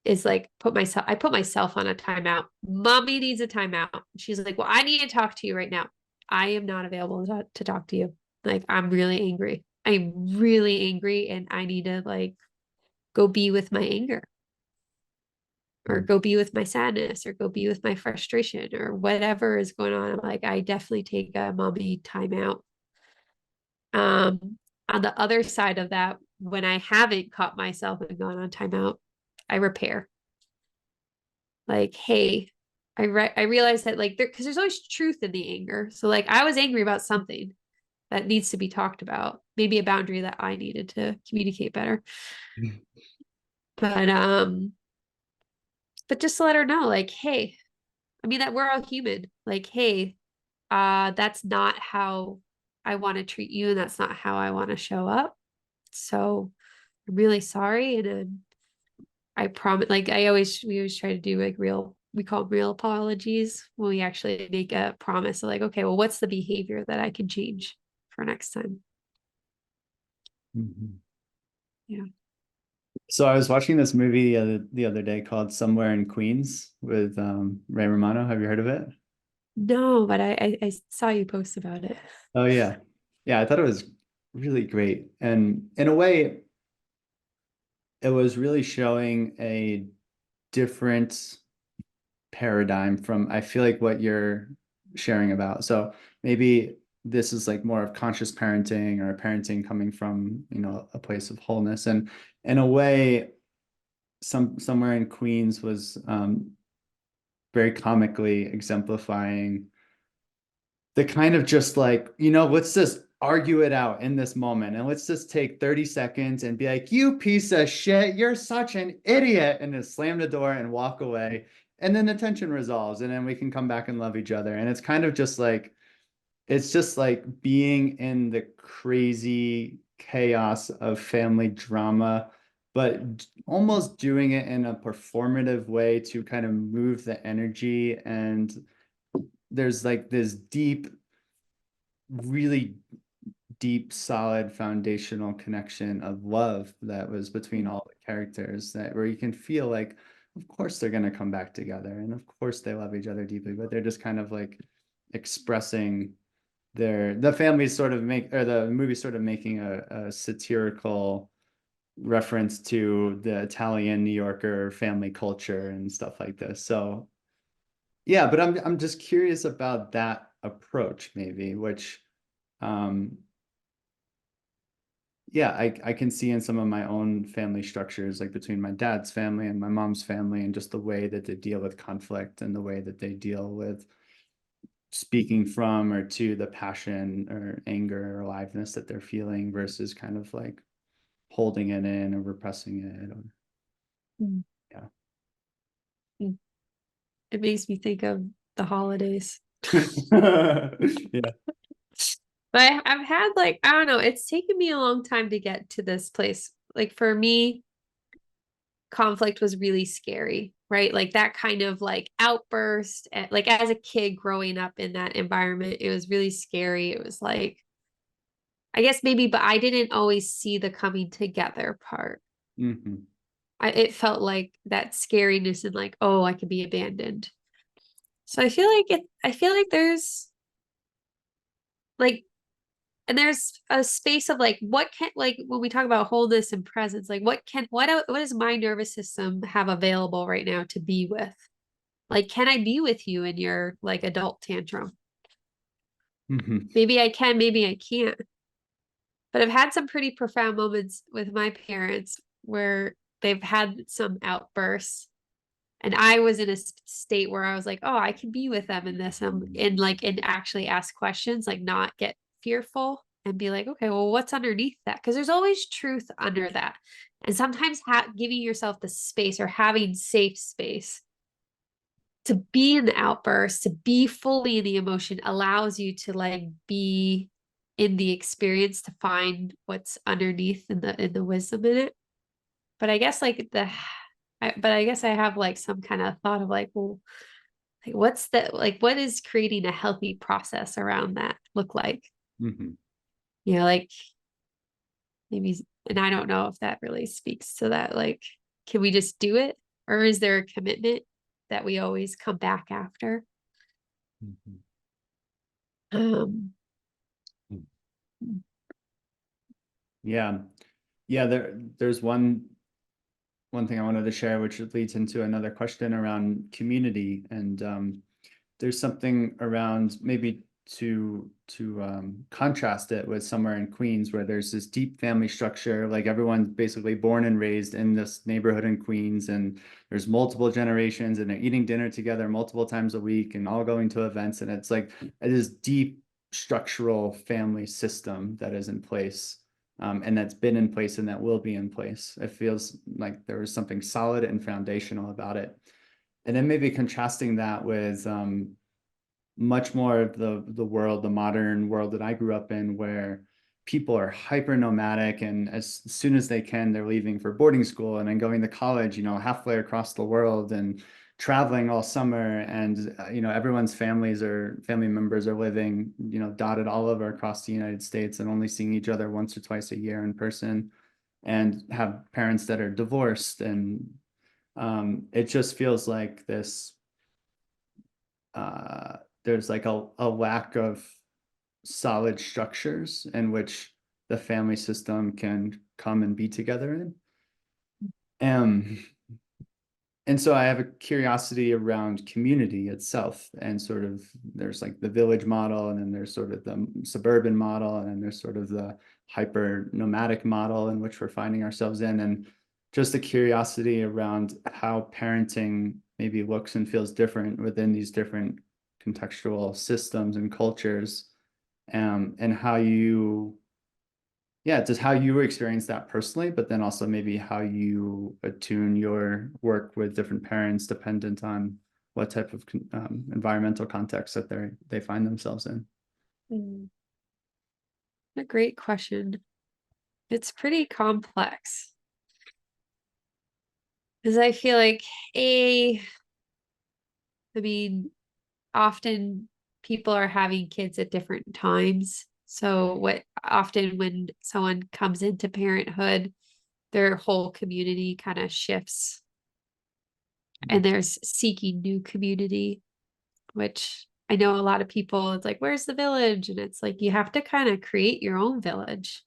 is like I put myself on a timeout. Mommy needs a timeout. She's like, well, I need to talk to you right now. I am not available to talk to you. Like I'm really angry. I'm really angry, and I need to like go be with my anger or go be with my sadness or go be with my frustration or whatever is going on. I'm like, I definitely take a mommy timeout. On the other side of that, when I haven't caught myself and gone on timeout, I repair. Like, hey, I realized that like because there's always truth in the anger. So like I was angry about something that needs to be talked about, maybe a boundary that I needed to communicate better. But just to let her know, like, hey, I mean that we're all human. Like, hey, that's not how I want to treat you, and that's not how I want to show up. So I'm really sorry. And I promise, like we always try to do like we call them real apologies when we actually make a promise of like, okay, well, what's the behavior that I can change for next time? Mhm. Yeah. So I was watching this movie the other day called Somewhere in Queens with Ray Romano. Have you heard of it? No, but I saw you post about it. Oh yeah. Yeah, I thought it was really great. And in a way, it was really showing a different paradigm from I feel like what you're sharing about. So maybe this is like more of conscious parenting or parenting coming from, a place of wholeness. And in a way, somewhere in Queens was very comically exemplifying the kind of just like, let's just argue it out in this moment and let's just take 30 seconds and be like, you piece of shit, you're such an idiot, and just slam the door and walk away. And then the tension resolves and then we can come back and love each other. And it's just like being in the crazy chaos of family drama, but almost doing it in a performative way to kind of move the energy. And there's like this really deep, solid foundational connection of love that was between all the characters that where you can feel like, of course they're going to come back together. And of course they love each other deeply, but they're just kind of like expressing the family sort of the movie sort of making a satirical reference to the Italian New Yorker family culture and stuff like this. So yeah, but I'm just curious about that approach maybe, which um yeah, I can see in some of my own family structures, like between my dad's family and my mom's family, and just the way that they deal with conflict and the way that they deal with speaking from or to the passion or anger or aliveness that they're feeling versus kind of like holding it in or repressing it or Mm. yeah. Mm. It makes me think of the holidays. Yeah. But I've had like, I don't know, it's taken me a long time to get to this place. Like for me, conflict was really scary, right? Like that kind of like outburst, like as a kid growing up in that environment, it was really scary. It was like, I guess maybe, but I didn't always see the coming together part. Hmm. It felt like that scariness and like, oh, I could be abandoned. So I feel like there's like, and there's a space of like, what can, like when we talk about wholeness and presence, like what does my nervous system have available right now to be with? Like, can I be with you in your like adult tantrum? Hmm. Maybe I can, maybe I can't. But I've had some pretty profound moments with my parents where they've had some outbursts. And I was in a state where I was like, oh, I can be with them in this and actually ask questions, like not get fearful and be like, okay, well, what's underneath that? Because there's always truth under that. And sometimes giving yourself the space or having safe space to be in the outburst, to be fully in the emotion allows you to like be in the experience to find what's underneath in the wisdom in it. But I guess like but I guess I have like some kind of thought of like, well, like what is creating a healthy process around that look like? Hmm. Like maybe, and I don't know if that really speaks to that. Like, can we just do it? Or is there a commitment that we always come back after? Hmm. Um, Yeah. Yeah, there's one thing I wanted to share, which leads into another question around community. And there's something around maybe to contrast it with somewhere in Queens where there's this deep family structure, like everyone's basically born and raised in this neighborhood in Queens, and there's multiple generations, and they're eating dinner together multiple times a week, and all going to events, and it's like this deep structural family system that is in place. And that's been in place and that will be in place. It feels like there was something solid and foundational about it. And then maybe contrasting that with much more of the world, the modern world that I grew up in, where people are hyper nomadic, and as soon as they can, they're leaving for boarding school and then going to college, halfway across the world and traveling all summer. And everyone's family members are living, dotted all over across the United States and only seeing each other once or twice a year in person, and have parents that are divorced. And it just feels like this there's like a lack of solid structures in which the family system can come and be together in. Um, and so I have a curiosity around community itself, and sort of there's like the village model, and then there's sort of the suburban model, and then there's sort of the hyper nomadic model in which we're finding ourselves in. And just a curiosity around how parenting maybe looks and feels different within these different contextual systems and cultures, and how just how you experience that personally, but then also maybe how you attune your work with different parents dependent on what type of environmental context that they find themselves in. a great question. It's pretty complex because I feel like I mean, often people are having kids at different times. So what often when someone comes into parenthood, their whole community kind of shifts and there's seeking new community, which I know a lot of people, it's like, where's the village? And it's like, you have to kind of create your own village.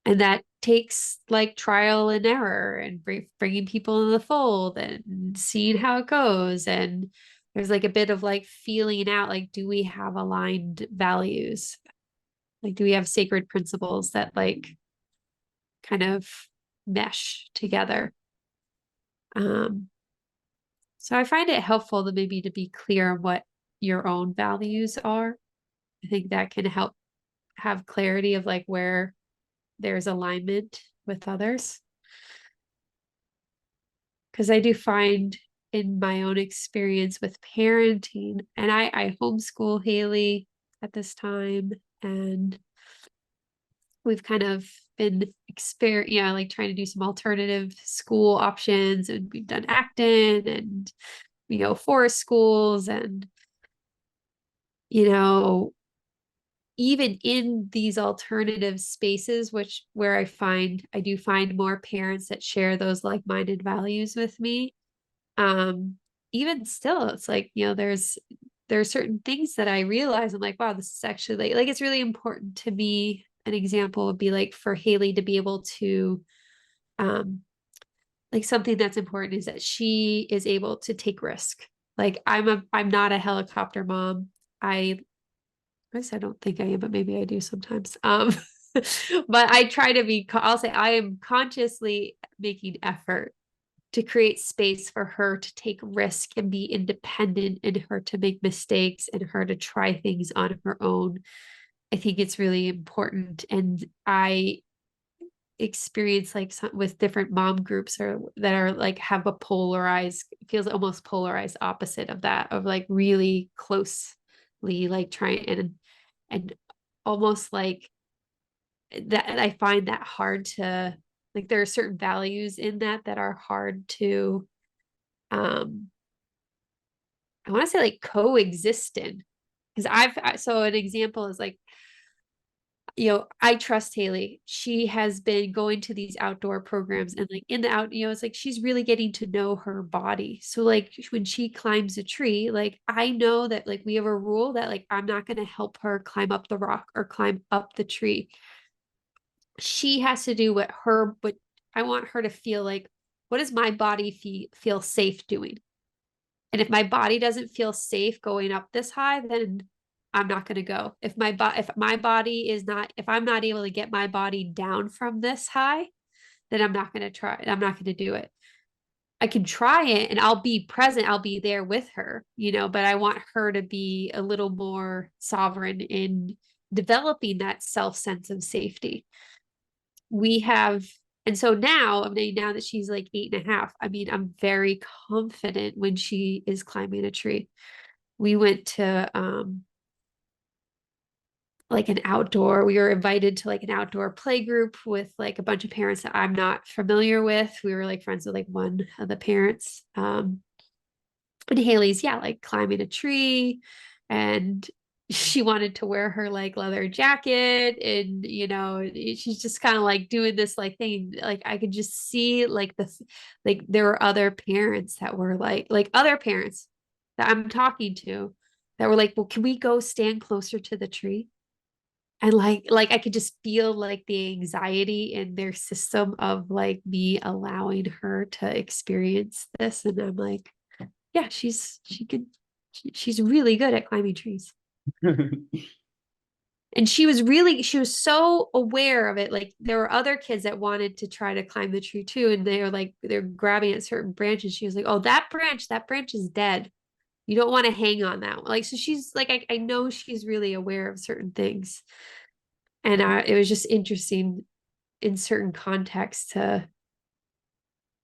And that takes like trial and error and bringing people in the fold and seeing how it goes. And there's like a bit of like feeling out, like, do we have aligned values? Like, do we have sacred principles that like kind of mesh together? Um, so I find it helpful to maybe to be clear on what your own values are. I think that can help have clarity of like where there's alignment with others. Because I do find in my own experience with parenting, and I homeschool Hailey at this time. and we've kind of been like trying to do some alternative school options, and we've done Acton and, forest schools, and, even in these alternative spaces, where I do find more parents that share those like-minded values with me. Even still, it's like, there are certain things that I realize I'm like, wow, this is actually like it's really important to me. An example would be like for Hailey to be able to, like something that's important is that she is able to take risk. Like I'm not a helicopter mom. I guess I don't think I am, but maybe I do sometimes. But I try to be, I'll say I am consciously making effort to create space for her to take risk and be independent, and her to make mistakes, and her to try things on her own. I think it's really important. And I experience like with different mom groups or that are like have a polarized, feels almost polarized opposite of that, of like really closely like trying and almost like that. I find that hard to, like, there are certain values in that are hard to, um I want to say like coexist in. Because so an example is like, I trust Hailey. She has been going to these outdoor programs, and like in the out, it's like she's really getting to know her body. So like when she climbs a tree, like I know that like we have a rule that like I'm not going to help her climb up the rock or climb up the tree. She has to do but I want her to feel like, what does my body feel safe doing? And if my body doesn't feel safe going up this high, then I'm not going to go. If my body is not, if I'm not able to get my body down from this high, then I'm not going to try. I'm not going to do it. I can try it and I'll be present. I'll be there with her, but I want her to be a little more sovereign in developing that self sense of safety. We have, and so now, I mean, now that she's like 8.5, I mean, I'm very confident when she is climbing a tree. We went to like we were invited to like an outdoor play group with like a bunch of parents that I'm not familiar with. We were like friends with like one of the parents. And Hailey's, yeah, like climbing a tree, and she wanted to wear her like leather jacket, and she's just kind of like doing this like thing. Like I could just see like like there were other parents that were like other parents that I'm talking to that were like, well, can we go stand closer to the tree? And like I could just feel like the anxiety in their system of like me allowing her to experience this. And I'm like, yeah, she's really good at climbing trees. And she was so aware of it. Like there were other kids that wanted to try to climb the tree too. And they're grabbing at certain branches. She was like, oh, that branch is dead. You don't want to hang on that one. Like, so she's like, I know she's really aware of certain things. And it was just interesting in certain contexts to,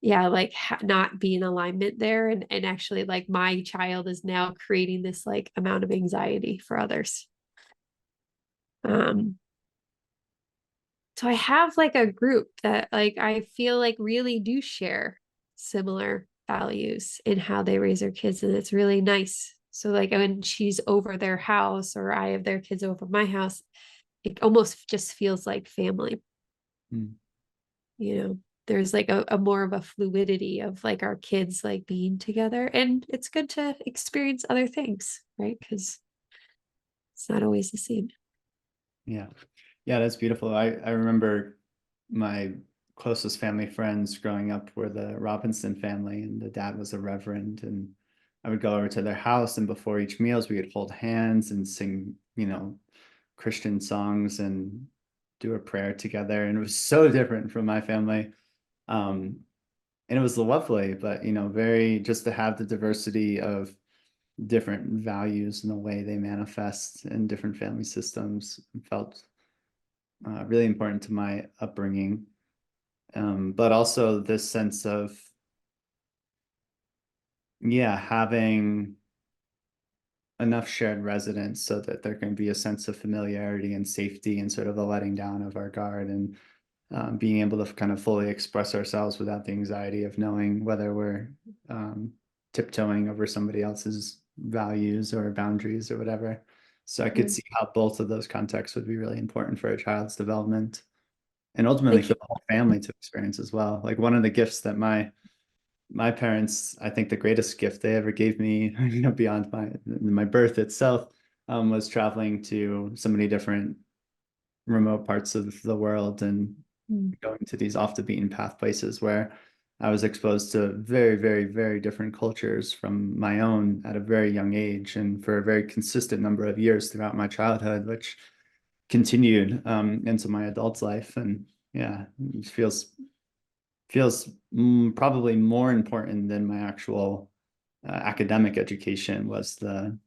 yeah, like not be in alignment there, and actually like my child is now creating this like amount of anxiety for others. um so I have like a group that like I feel like really do share similar values in how they raise their kids, and it's really nice. So like when she's over their house or I have their kids over my house, it almost just feels like family. Mm. There's like a more of a fluidity of like our kids like being together, and it's good to experience other things, right? Because it's not always the same. Yeah. Yeah, that's beautiful. I remember my closest family friends growing up were the Robinson family, and the dad was a reverend, and I would go over to their house, and before each meals we would hold hands and sing, Christian songs and do a prayer together. And it was so different from my family. And it was lovely, but very, just to have the diversity of different values and the way they manifest in different family systems felt really important to my upbringing. But also this sense of, yeah, having enough shared residence so that there can be a sense of familiarity and safety and sort of the letting down of our guard, and being able to kind of fully express ourselves without the anxiety of knowing whether we're tiptoeing over somebody else's values or boundaries or whatever. So I could see how both of those contexts would be really important for a child's development, and ultimately for Like, the whole family to experience as well. Like one of the gifts that my parents, I think the greatest gift they ever gave me, beyond my birth itself, was traveling to so many different remote parts of the world and mm, going to these off the beaten path places where I was exposed to very, very, very different cultures from my own at a very young age, and for a very consistent number of years throughout my childhood, which continued into my adult life. And yeah, it feels probably more important than my actual academic education was the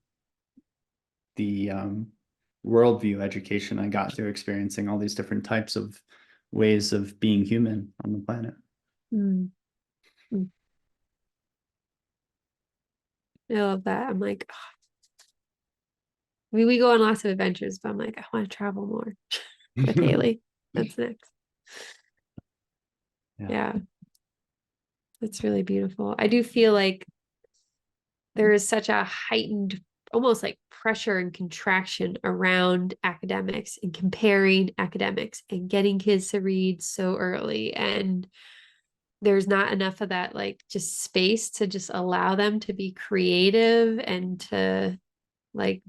worldview education I got through experiencing all these different types of ways of being human on the planet. mm, mm. I love that. I'm like, I mean, we go on lots of adventures, but I'm like, I want to travel more with Hailey. That's next. Yeah. Yeah, it's really beautiful. I do feel like there is such a heightened, almost like pressure and contraction around academics and comparing academics and getting kids to read so early. And there's not enough of that, like, just space to just allow them to be creative and to like,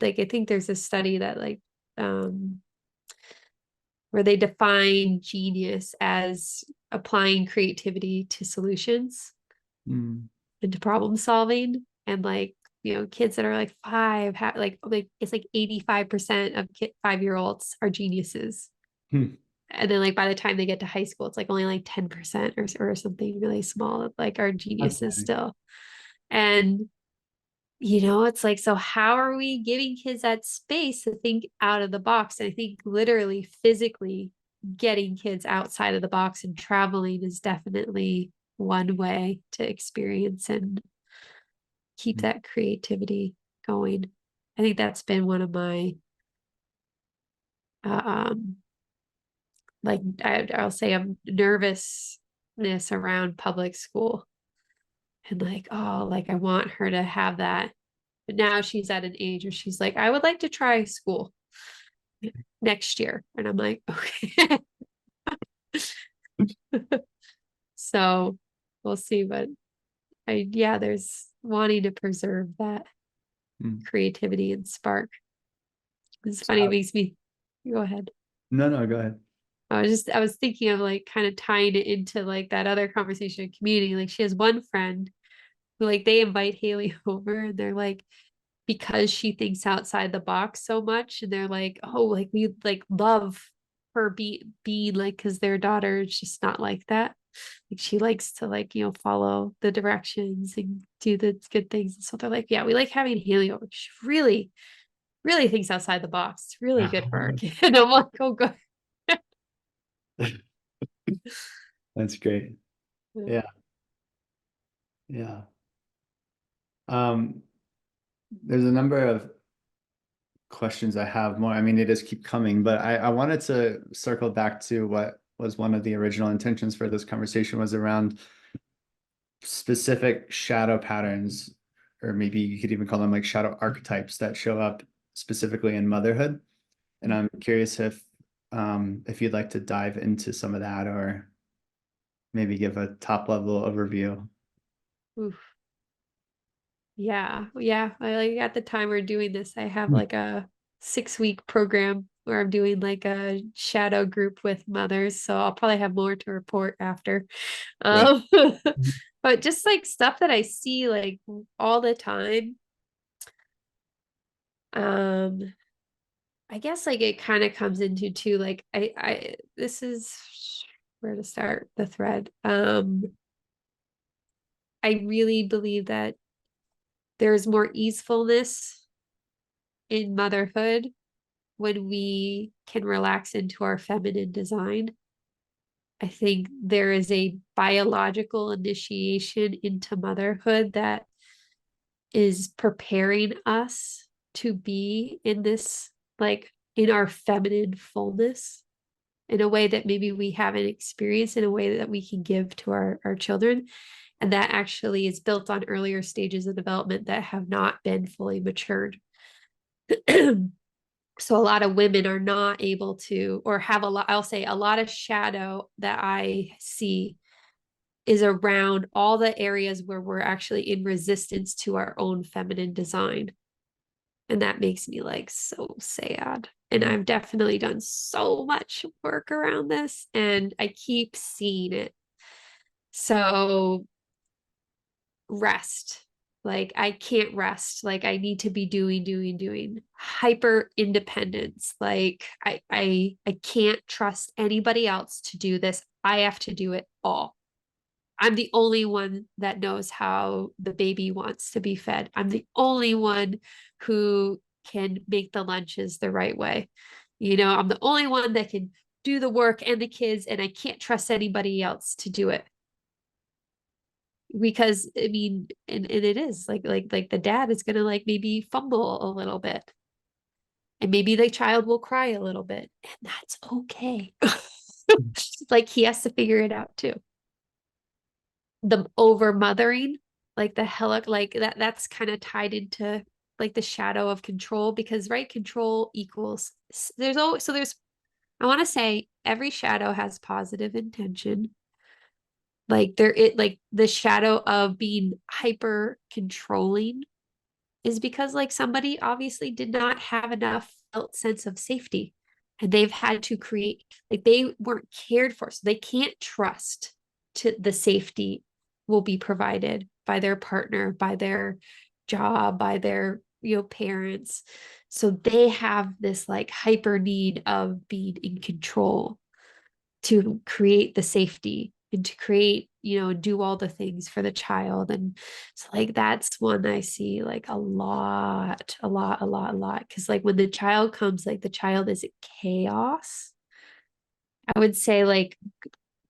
I think there's a study that um, where they define genius as applying creativity to solutions Mm. and to problem solving. And like, kids that are like five, like it's like 85% of 5-year-olds are geniuses. Hmm. And then like by the time they get to high school, it's like only like 10% or something really small, like are geniuses Okay. still. And it's like, so how are we giving kids that space to think out of the box? And I think literally physically getting kids outside of the box and traveling is definitely one way to experience and keep that creativity going. I think that's been one of my, uh, um, like I'll say, nervousness around public school, and like, oh, like I want her to have that. But now she's at an age where she's like, I would like to try school next year. And I'm like, okay. So we'll see. But yeah, there's wanting to preserve that Mm. creativity and spark. It's So funny, it makes me go ahead. no, go ahead. I was thinking of like kind of tying it into like that other conversation in community. Like she has one friend who, like, they invite Hailey over and they're like, because she thinks outside the box so much, and they're like, oh, like we like love her be like, because their daughter is just not like that. Like she likes to, like, follow the directions and do the good things. So they're like, yeah, we like having Hailey over. She really, really thinks outside the box. It's really good for our kid. And I'm like, oh, good. That's great. Yeah. Yeah. Yeah. Um, there's a number of questions I have more. I mean, they just keep coming, but I wanted to circle back to what was one of the original intentions for this conversation, was around specific shadow patterns, or maybe you could even call them like shadow archetypes that show up specifically in motherhood. And I'm curious if you'd like to dive into some of that, or maybe give a top level overview. Oof. Yeah. Yeah. I, like, at the time we're doing this, I have like a 6-week program where I'm doing like a shadow group with mothers. So I'll probably have more to report after. Great. Um, but just like stuff that I see like all the time. Um, I guess like it kind of comes into too, like this is where to start the thread. I really believe that there's more easefulness in motherhood when we can relax into our feminine design. I think there is a biological initiation into motherhood that is preparing us to be in this, like in our feminine fullness in a way that maybe we haven't experienced, in a way that we can give to our children. And that actually is built on earlier stages of development that have not been fully matured. So a lot of women are not able to, or have a lot, I'll say a lot of shadow that I see is around all the areas where we're actually in resistance to our own feminine design. And that makes me like so sad. And I've definitely done so much work around this and I keep seeing it. So rest. Like I can't rest. Like I need to be doing. Hyper independence. Like I can't trust anybody else to do this. I have to do it all. I'm the only one that knows how the baby wants to be fed. I'm the only one who can make the lunches the right way. You know, I'm the only one that can do the work and the kids, and I can't trust anybody else to do it. Because I mean, and it is like the dad is gonna like maybe fumble a little bit. And maybe the child will cry a little bit. And that's okay. Like he has to figure it out too. The over mothering, like the helic, like that's kind of tied into like the shadow of control, because right, control equals there's always, so there's, I want to say every shadow has positive intention. Like there it like the shadow of being hyper controlling is because like somebody obviously did not have enough felt sense of safety, and they've had to create, like they weren't cared for, so they can't trust to the safety will be provided by their partner, by their job, by their, you know, parents. So they have this like hyper need of being in control to create the safety and to create, you know, do all the things for the child. And so like that's one I see like a lot, because like when the child comes, like the child is chaos. I would say like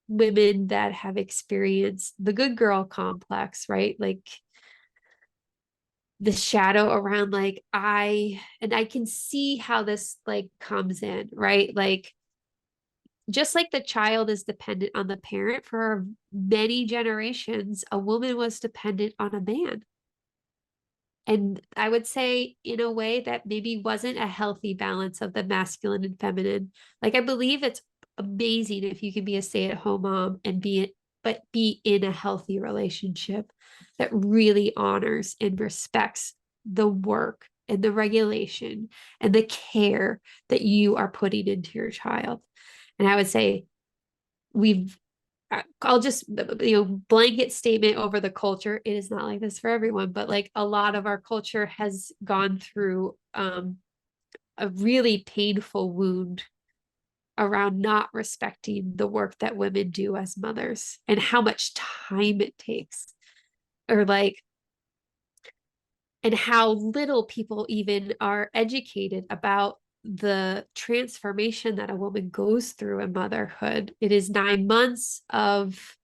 women that have experienced the good girl complex, right? Like the shadow around like I can see how this like comes in, right? Like just like the child is dependent on the parent, for many generations, a woman was dependent on a man. And I would say, in a way that maybe wasn't a healthy balance of the masculine and feminine. Like, I believe it's amazing if you can be a stay-at-home mom and but be in a healthy relationship that really honors and respects the work and the regulation and the care that you are putting into your child. And I would say we've, I'll just, you know, blanket statement over the culture. It is not like this for everyone, but like a lot of our culture has gone through a really painful wound around not respecting the work that women do as mothers and how much time it takes, or like, and how little people even are educated about the transformation that a woman goes through in motherhood. It is 9 months of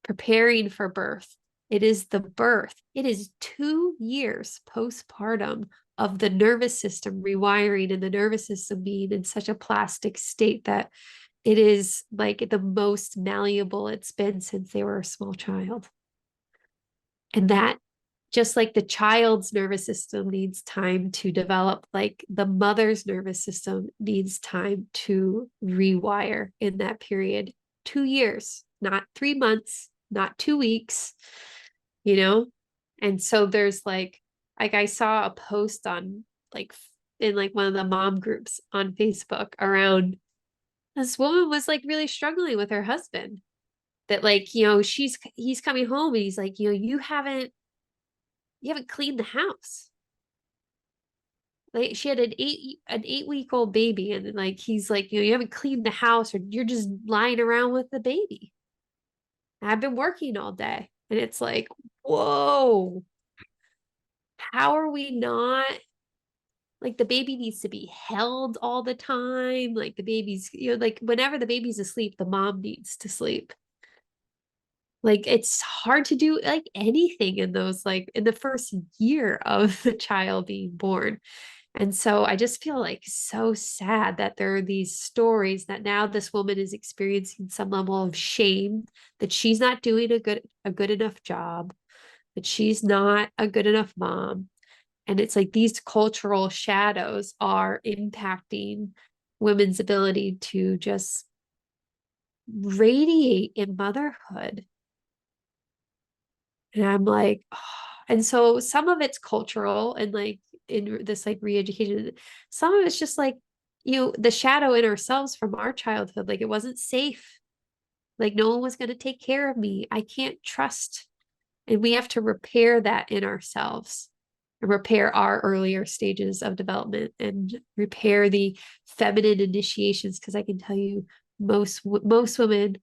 preparing for birth. It is the birth. It is 2 years postpartum of the nervous system rewiring, and the nervous system being in such a plastic state that it is like the most malleable it's been since they were a small child. And that, just like the child's nervous system needs time to develop, like the mother's nervous system needs time to rewire in that period. 2 years, not 3 months, not 2 weeks, you know? And so there's like I saw a post on like in like one of the mom groups on Facebook around this woman was like really struggling with her husband, that like, you know, he's coming home and he's like, you know, you haven't cleaned the house. Like she had an 8 week old baby, and like he's like, you know, you haven't cleaned the house, or you're just lying around with the baby. And I've been working all day. And it's like, whoa, how are we not, like the baby needs to be held all the time. Like the baby's, you know, like whenever the baby's asleep, the mom needs to sleep. Like it's hard to do like anything in those, like in the first year of the child being born. And so I just feel like so sad that there are these stories that now this woman is experiencing some level of shame that she's not doing a good enough job, that she's not a good enough mom. And it's like these cultural shadows are impacting women's ability to just radiate in motherhood. And I'm like, oh. And so some of it's cultural and like in this like re-education, some of it's just like, the shadow in ourselves from our childhood, like it wasn't safe. Like no one was going to take care of me. I can't trust. And we have to repair that in ourselves and repair our earlier stages of development and repair the feminine initiations. Cause I can tell you most women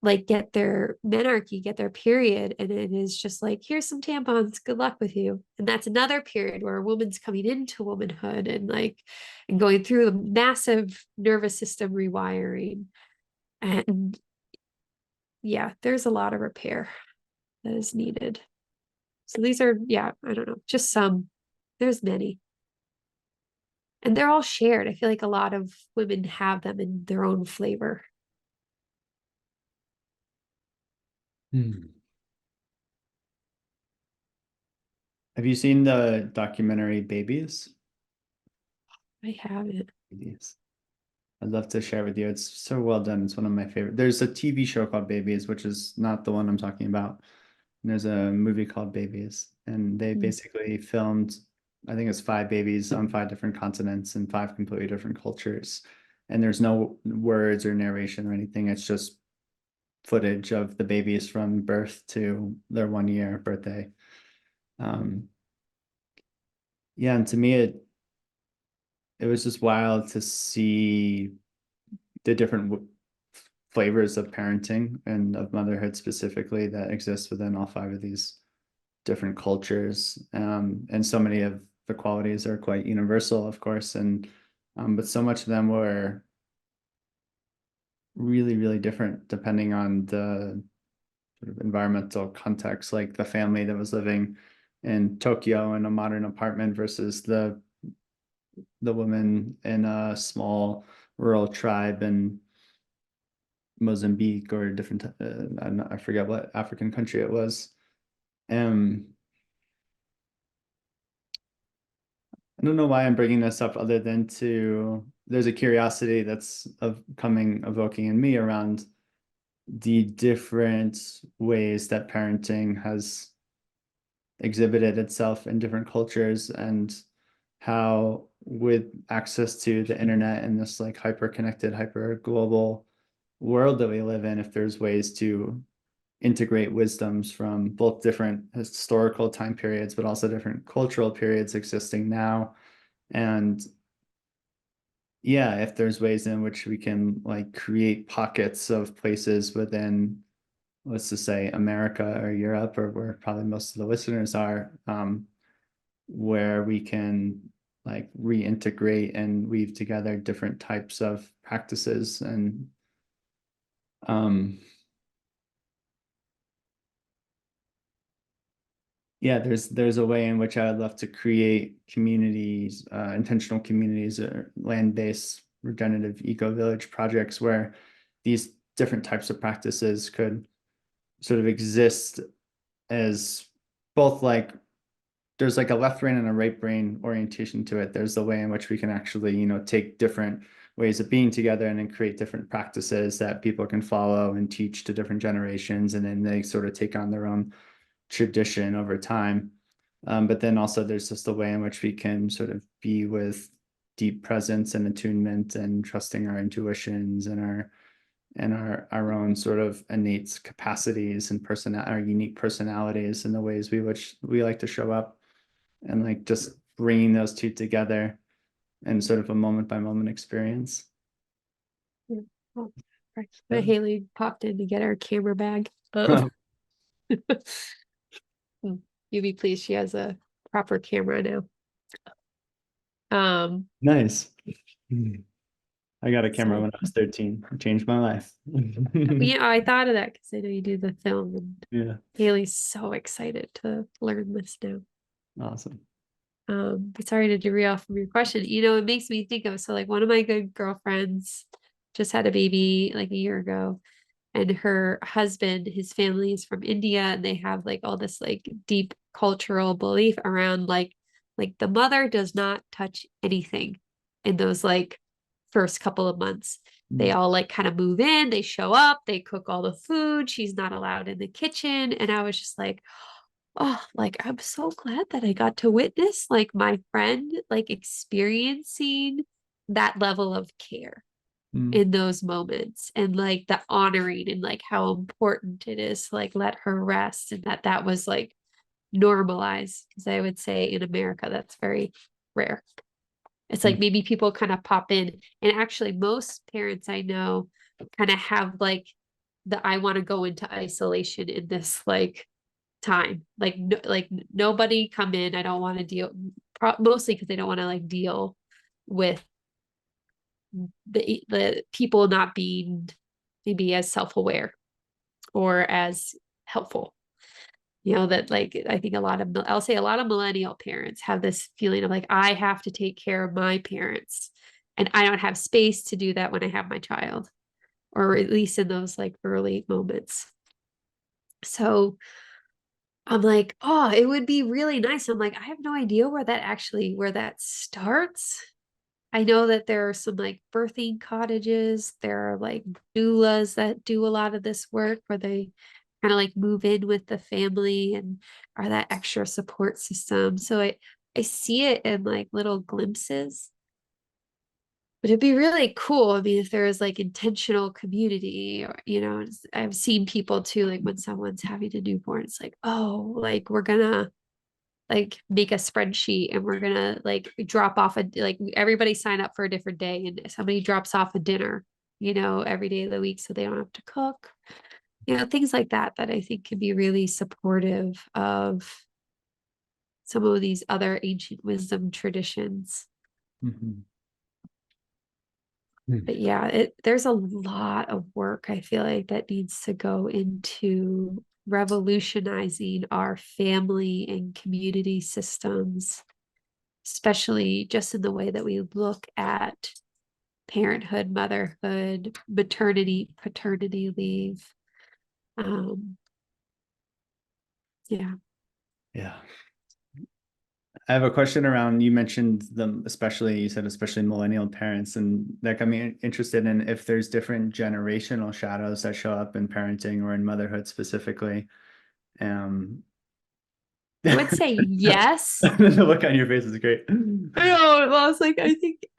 like get their menarche, get their period, and it is just like, here's some tampons, good luck with you. And that's another period where a woman's coming into womanhood and like and going through the massive nervous system rewiring. And yeah, there's a lot of repair that is needed. So these are, yeah, I don't know, just some. There's many. And they're all shared. I feel like a lot of women have them in their own flavor. Hmm. Have you seen the documentary Babies? I haven't. Babies. I'd love to share with you. It's so well done. It's one of my favorite. There's a TV show called Babies, which is not the one I'm talking about. And there's a movie called Babies, and they basically filmed, I think it's 5 babies on 5 different continents and 5 completely different cultures. And there's no words or narration or anything. It's just footage of the babies from birth to their 1 year birthday. Um, yeah, and to me, it was just wild to see the different flavors of parenting and of motherhood specifically that exist within all 5 of these different cultures. And so many of the qualities are quite universal, of course, and but so much of them were really, really different depending on the sort of environmental context, like the family that was living in Tokyo in a modern apartment versus the woman in a small rural tribe in Mozambique or a different, I forget what African country it was. Um, I don't know why I'm bringing this up other than there's a curiosity that's evoking in me around the different ways that parenting has exhibited itself in different cultures and how with access to the internet and this like hyper connected, hyper global world that we live in, if there's ways to integrate wisdoms from both different historical time periods, but also different cultural periods existing now. And yeah, if there's ways in which we can like create pockets of places within, let's just say America or Europe, or where probably most of the listeners are, where we can like reintegrate and weave together different types of practices and um yeah, there's a way in which I would love to create communities, intentional communities or land-based regenerative eco-village projects where these different types of practices could sort of exist as both like there's like a left brain and a right brain orientation to it. There's the way in which we can actually, take different ways of being together and then create different practices that people can follow and teach to different generations. And then they sort of take on their own tradition over time. But then also there's just a way in which we can sort of be with deep presence and attunement and trusting our intuitions and our own sort of innate capacities and our unique personalities and the ways which we like to show up, and like just bringing those two together in sort of a moment by moment experience. Yeah. Oh, right. Yeah. Hailey popped in to get our camera bag. Oh. You'd be pleased she has a proper camera now. Nice. I got a camera So, when I was 13. It changed my life. yeah, I thought of that because I know you do the film, and Yeah, Hailey's so excited to learn this now. awesome. But sorry to derail from your question. It makes me think of, so like one of my good girlfriends just had a baby like a year ago, and her husband, his family is from India, and they have like all this like deep cultural belief around like the mother does not touch anything in those like first couple of months. They Mm. all like kind of move in, they show up, they cook all the food, she's not allowed in the kitchen. And I was just like, oh, like I'm so glad that I got to witness like my friend like experiencing that level of care Mm. in those moments, and like the honoring and like how important it is to like let her rest, and that was like normalized, because I would say in America that's very rare. It's like Mm. maybe people kind of pop in, and actually most parents I know kind of have like the I want to go into isolation in this like time, like like nobody come in, I don't want to deal, mostly because they don't want to like deal with the people not being maybe as self-aware or as helpful. That like I think I'll say a lot of millennial parents have this feeling of like I have to take care of my parents, and I don't have space to do that when I have my child, or at least in those like early moments. So I'm like, oh, it would be really nice. I'm like, I have no idea where that starts. I know that there are some like birthing cottages. There are like doulas that do a lot of this work where they kind of like move in with the family and are that extra support system. So I see it in like little glimpses. But it'd be really cool. I mean, if there is like intentional community, or I've seen people too, like when someone's having a newborn, it's like, oh, like we're gonna like make a spreadsheet, and we're gonna like drop off like everybody sign up for a different day, and somebody drops off a dinner, every day of the week, so they don't have to cook, things like that I think can be really supportive of some of these other ancient wisdom traditions. Mhm. But yeah, there's a lot of work I feel like that needs to go into revolutionizing our family and community systems, especially just in the way that we look at parenthood, motherhood, maternity, paternity leave. Um, yeah. Yeah. I have a question around, you mentioned them, especially, you said especially millennial parents, and that got me interested in if there's different generational shadows that show up in parenting or in motherhood specifically. Um, I would say yes. the look on your face is great. I know. Well, I was like,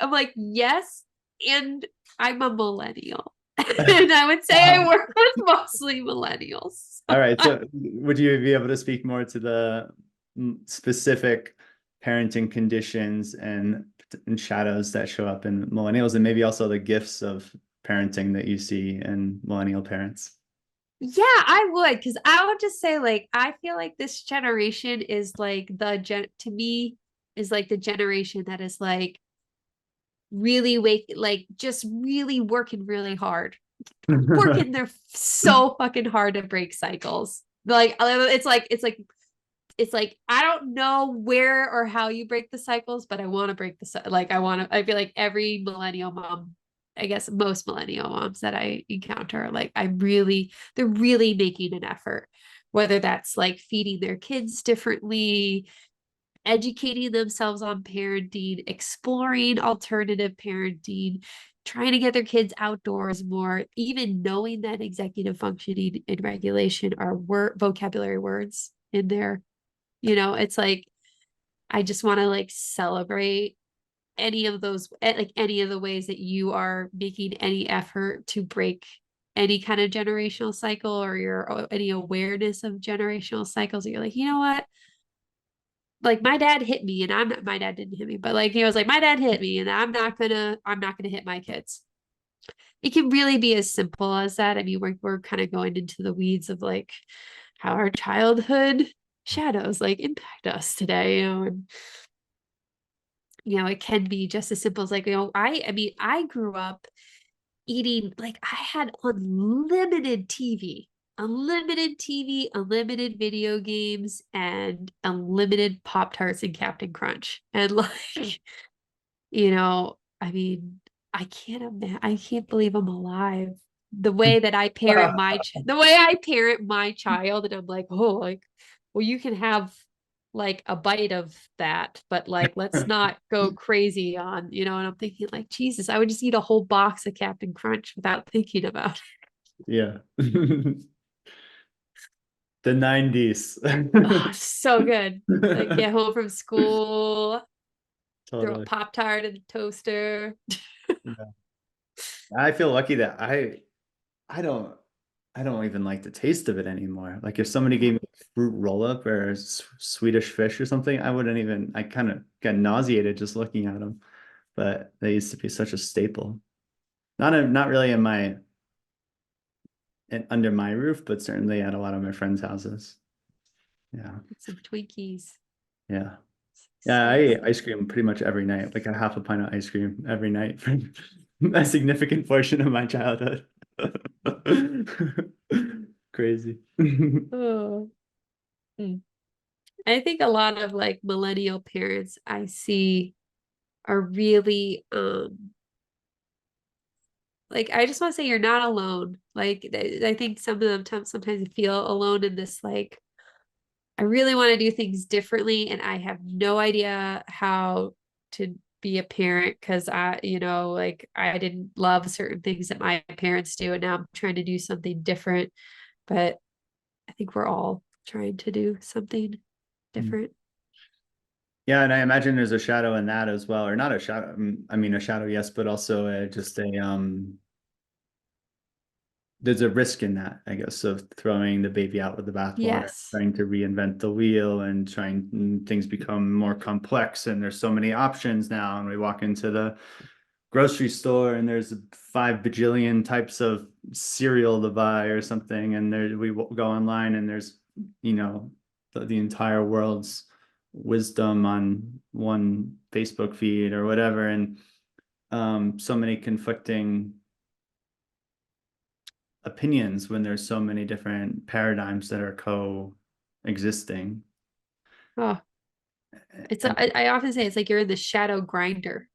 I'm like, yes. And I'm a millennial. And I would say I Um, work with mostly millennials. all right. So would you be able to speak more to the specific parenting conditions and shadows that show up in millennials, and maybe also the gifts of parenting that you see in millennial parents? Yeah, I would, because I would just say, like, I feel like this generation is like to me, is like the generation that is like really like just really working really hard, working their so fucking hard to break cycles. Like, it's like I don't know where or how you break the cycles, but I want to break I feel like every millennial mom, I guess most millennial moms that I encounter, like they're really making an effort, whether that's like feeding their kids differently, educating themselves on parenting, exploring alternative parenting, trying to get their kids outdoors more, even knowing that executive functioning and regulation are vocabulary words in there. It's like I just want to like celebrate any of those, like any of the ways that you are making any effort to break any kind of generational cycle, or any awareness of generational cycles that you're like, you know what? Like my dad hit me, and my dad didn't hit me, but like he was like, my dad hit me, and I'm not gonna hit my kids. It can really be as simple as that. I mean, we're kind of going into the weeds of like how our childhood shadows like impact us today, and it can be just as simple as like, I mean, I grew up eating, like I had unlimited TV, unlimited video games, and unlimited Pop Tarts and Captain Crunch. And like, I mean, I can't believe I'm alive. The way that I parent the way I parent my child, and I'm like, oh, like, well, you can have like a bite of that, but like, let's not go crazy on, and I'm thinking like, Jesus, I would just eat a whole box of Captain Crunch without thinking about it. Yeah. The 90s. Oh, so good. Like, get home from school, throw a Totally. Pop Tart in the toaster. Yeah. I feel lucky that I don't I don't even like the taste of it anymore. Like if somebody gave me a fruit roll up or a Swedish fish or something, I kind of get nauseated just looking at them. But they used to be such a staple. Not really under my roof, but certainly at a lot of my friends' houses. Yeah. Some Twinkies. Yeah. Yeah, I Snacks. ate ice cream pretty much every night, like a half a pint of ice cream every night for a significant portion of my childhood. Crazy. Oh. Mm. I think a lot of like millennial parents I see are really like, I just want to say you're not alone. Like I think some of them sometimes feel alone in this, like, I really want to do things differently and I have no idea how to be a parent because like I didn't love certain things that my parents do and now I'm trying to do something different. But I think we're all trying to do something different. Yeah, and I imagine there's a shadow in that as well, or not a shadow. I mean, a shadow, yes, but also just a there's a risk in that, I guess, of throwing the baby out with the bathwater, Yes. trying to reinvent the wheel and things become more complex and there's so many options now. And we walk into the grocery store and there's 5 bajillion types of cereal to buy or something. And we go online and there's, the entire world's wisdom on one Facebook feed or whatever. And so many conflicting opinions when there's so many different paradigms that are coexisting. Oh, And I often say it's like you're in the shadow grinder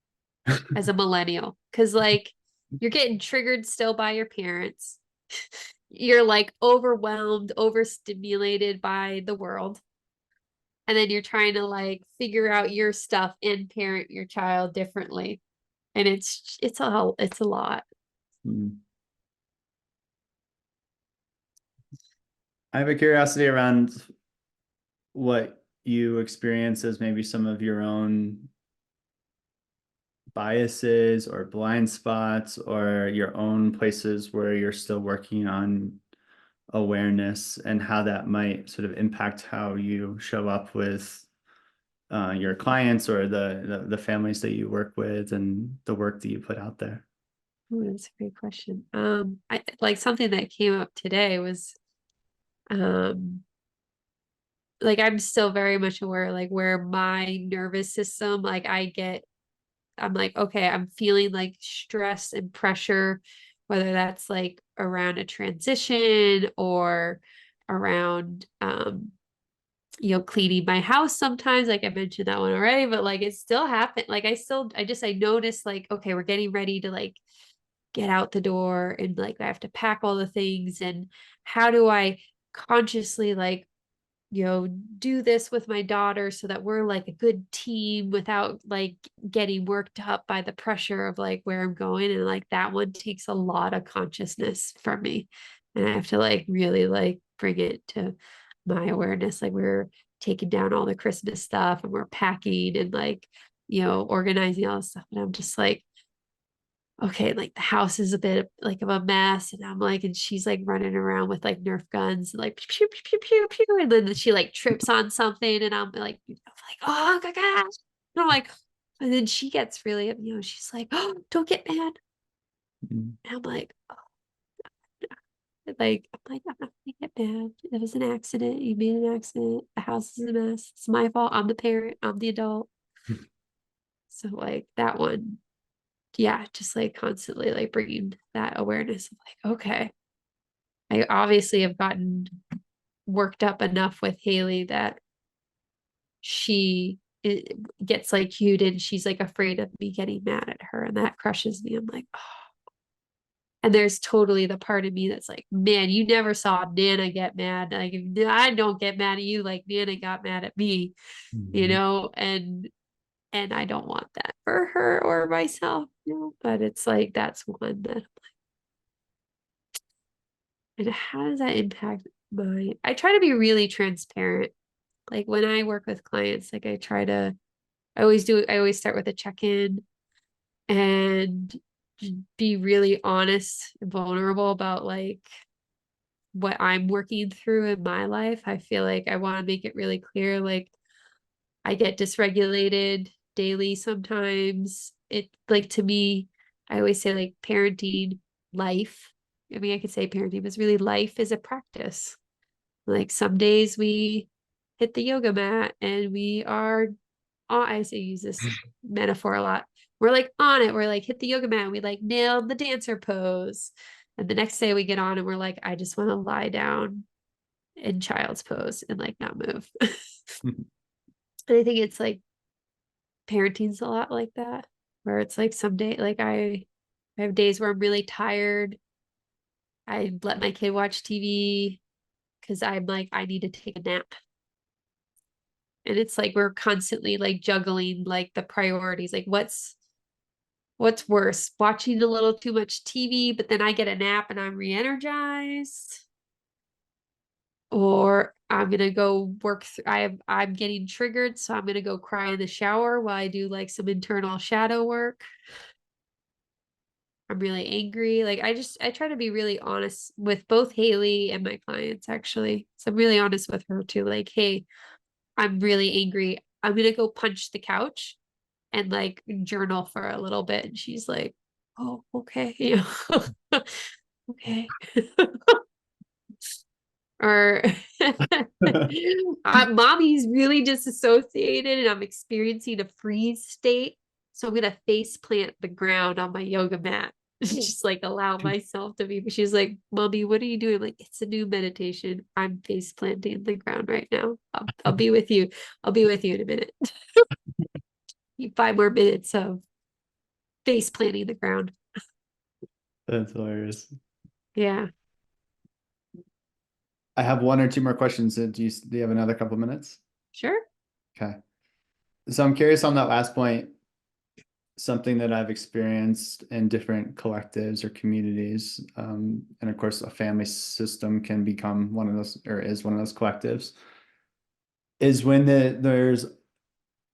as a millennial because like you're getting triggered still by your parents. You're like overwhelmed, overstimulated by the world. And then you're trying to like figure out your stuff and parent your child differently. And it's a lot. mm, I have a curiosity around what you experience as maybe some of your own biases or blind spots or your own places where you're still working on awareness and how that might sort of impact how you show up with your clients or the families that you work with and the work that you put out there. Ooh, that's a great question. I like something that came up today was um like I'm still very much aware like where my nervous system like I'm like, okay, I'm feeling like stress and pressure, whether that's like around a transition or around cleaning my house sometimes. Like I mentioned that one already, but like it still happened. Like I noticed like, okay, we're getting ready to like get out the door and like I have to pack all the things and how do I consciously like do this with my daughter so that we're like a good team without like getting worked up by the pressure of like where I'm going. And like that one takes a lot of consciousness from me. And I have to like really like bring it to my awareness. Like we're taking down all the Christmas stuff and we're packing and like, organizing all this stuff. And I'm just like, okay, like the house is a bit like of a mess. And I'm like, and she's like running around with like Nerf guns and like pew, pew, pew, pew, pew. And then she like trips on something and I'm like, oh my gosh. And I'm like, and then she gets really, she's like, oh, don't get mad. Mm. And I'm like, oh, I'm not gonna get mad. It was an accident. You made an accident. The house is a mess. It's my fault. I'm the parent. I'm the adult. So like that one, yeah, just like constantly like bringing that awareness of like, okay, I obviously have gotten worked up enough with Hailey that she gets like cued and she's like afraid of me getting mad at her, and that crushes me. I'm like, oh. And there's totally the part of me that's like, man, you never saw Nana get mad. Like, if I don't get mad at you, like Nana got mad at me, you Mhm. know, and I don't want that for her or myself, you know, but it's like that's one that, and how does that impact my, I try to be really transparent. Like when I work with clients, like I always start with a check-in and be really honest and vulnerable about like what I'm working through in my life. I feel like I want to make it really clear, like I get dysregulated daily sometimes. It like to me, I always say like parenting life. I mean, I could say parenting, but it's really life is a practice. Like some days we hit the yoga mat and we are, oh, I say use this metaphor a lot. We're like on it. We're like hit the yoga mat. And we like nailed the dancer pose. And the next day we get on and we're like, I just want to lie down in child's pose and like not move. And I think it's like parenting's a lot like that, where it's like some day, like I have days where I'm really tired. I let my kid watch TV because I'm like, I need to take a nap. And it's like we're constantly like juggling like the priorities, like what's worse, watching a little too much TV, but then I get a nap and I'm re-energized, or I'm gonna go work I'm getting triggered, so I'm gonna go cry in the shower while I do like some internal shadow work. I'm really angry. Like I try to be really honest with both Hailey and my clients actually. So I'm really honest with her too. Like, hey, I'm really angry. I'm gonna go punch the couch and like journal for a little bit. And she's like, oh, okay. You know, okay. Or mommy's really disassociated and I'm experiencing a freeze state. So I'm gonna face plant the ground on my yoga mat. Just like allow myself to be. She's like, Mommy, what are you doing? I'm like, it's a new meditation. I'm face planting the ground right now. I'll be with you. I'll be with you in a minute. 5 more minutes of face planting the ground. That's hilarious. Yeah, I have one or two more questions. Do you have another couple minutes? sure. Okay. So I'm curious on that last point, something that I've experienced in different collectives or communities. And of course, a family system can become one of those or is one of those collectives, is when there's,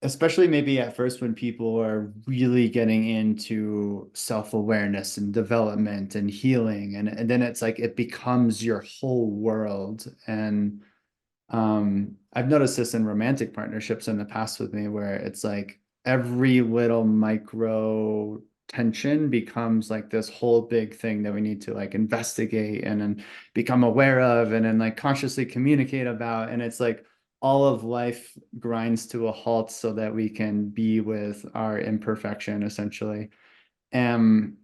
especially maybe at first when people are really getting into self-awareness and development and healing, and then it's like it becomes your whole world. And I've noticed this in romantic partnerships in the past with me, where it's like every little micro tension becomes like this whole big thing that we need to like investigate and then become aware of and then like consciously communicate about. And it's like all of life grinds to a halt so that we can be with our imperfection, essentially. Um,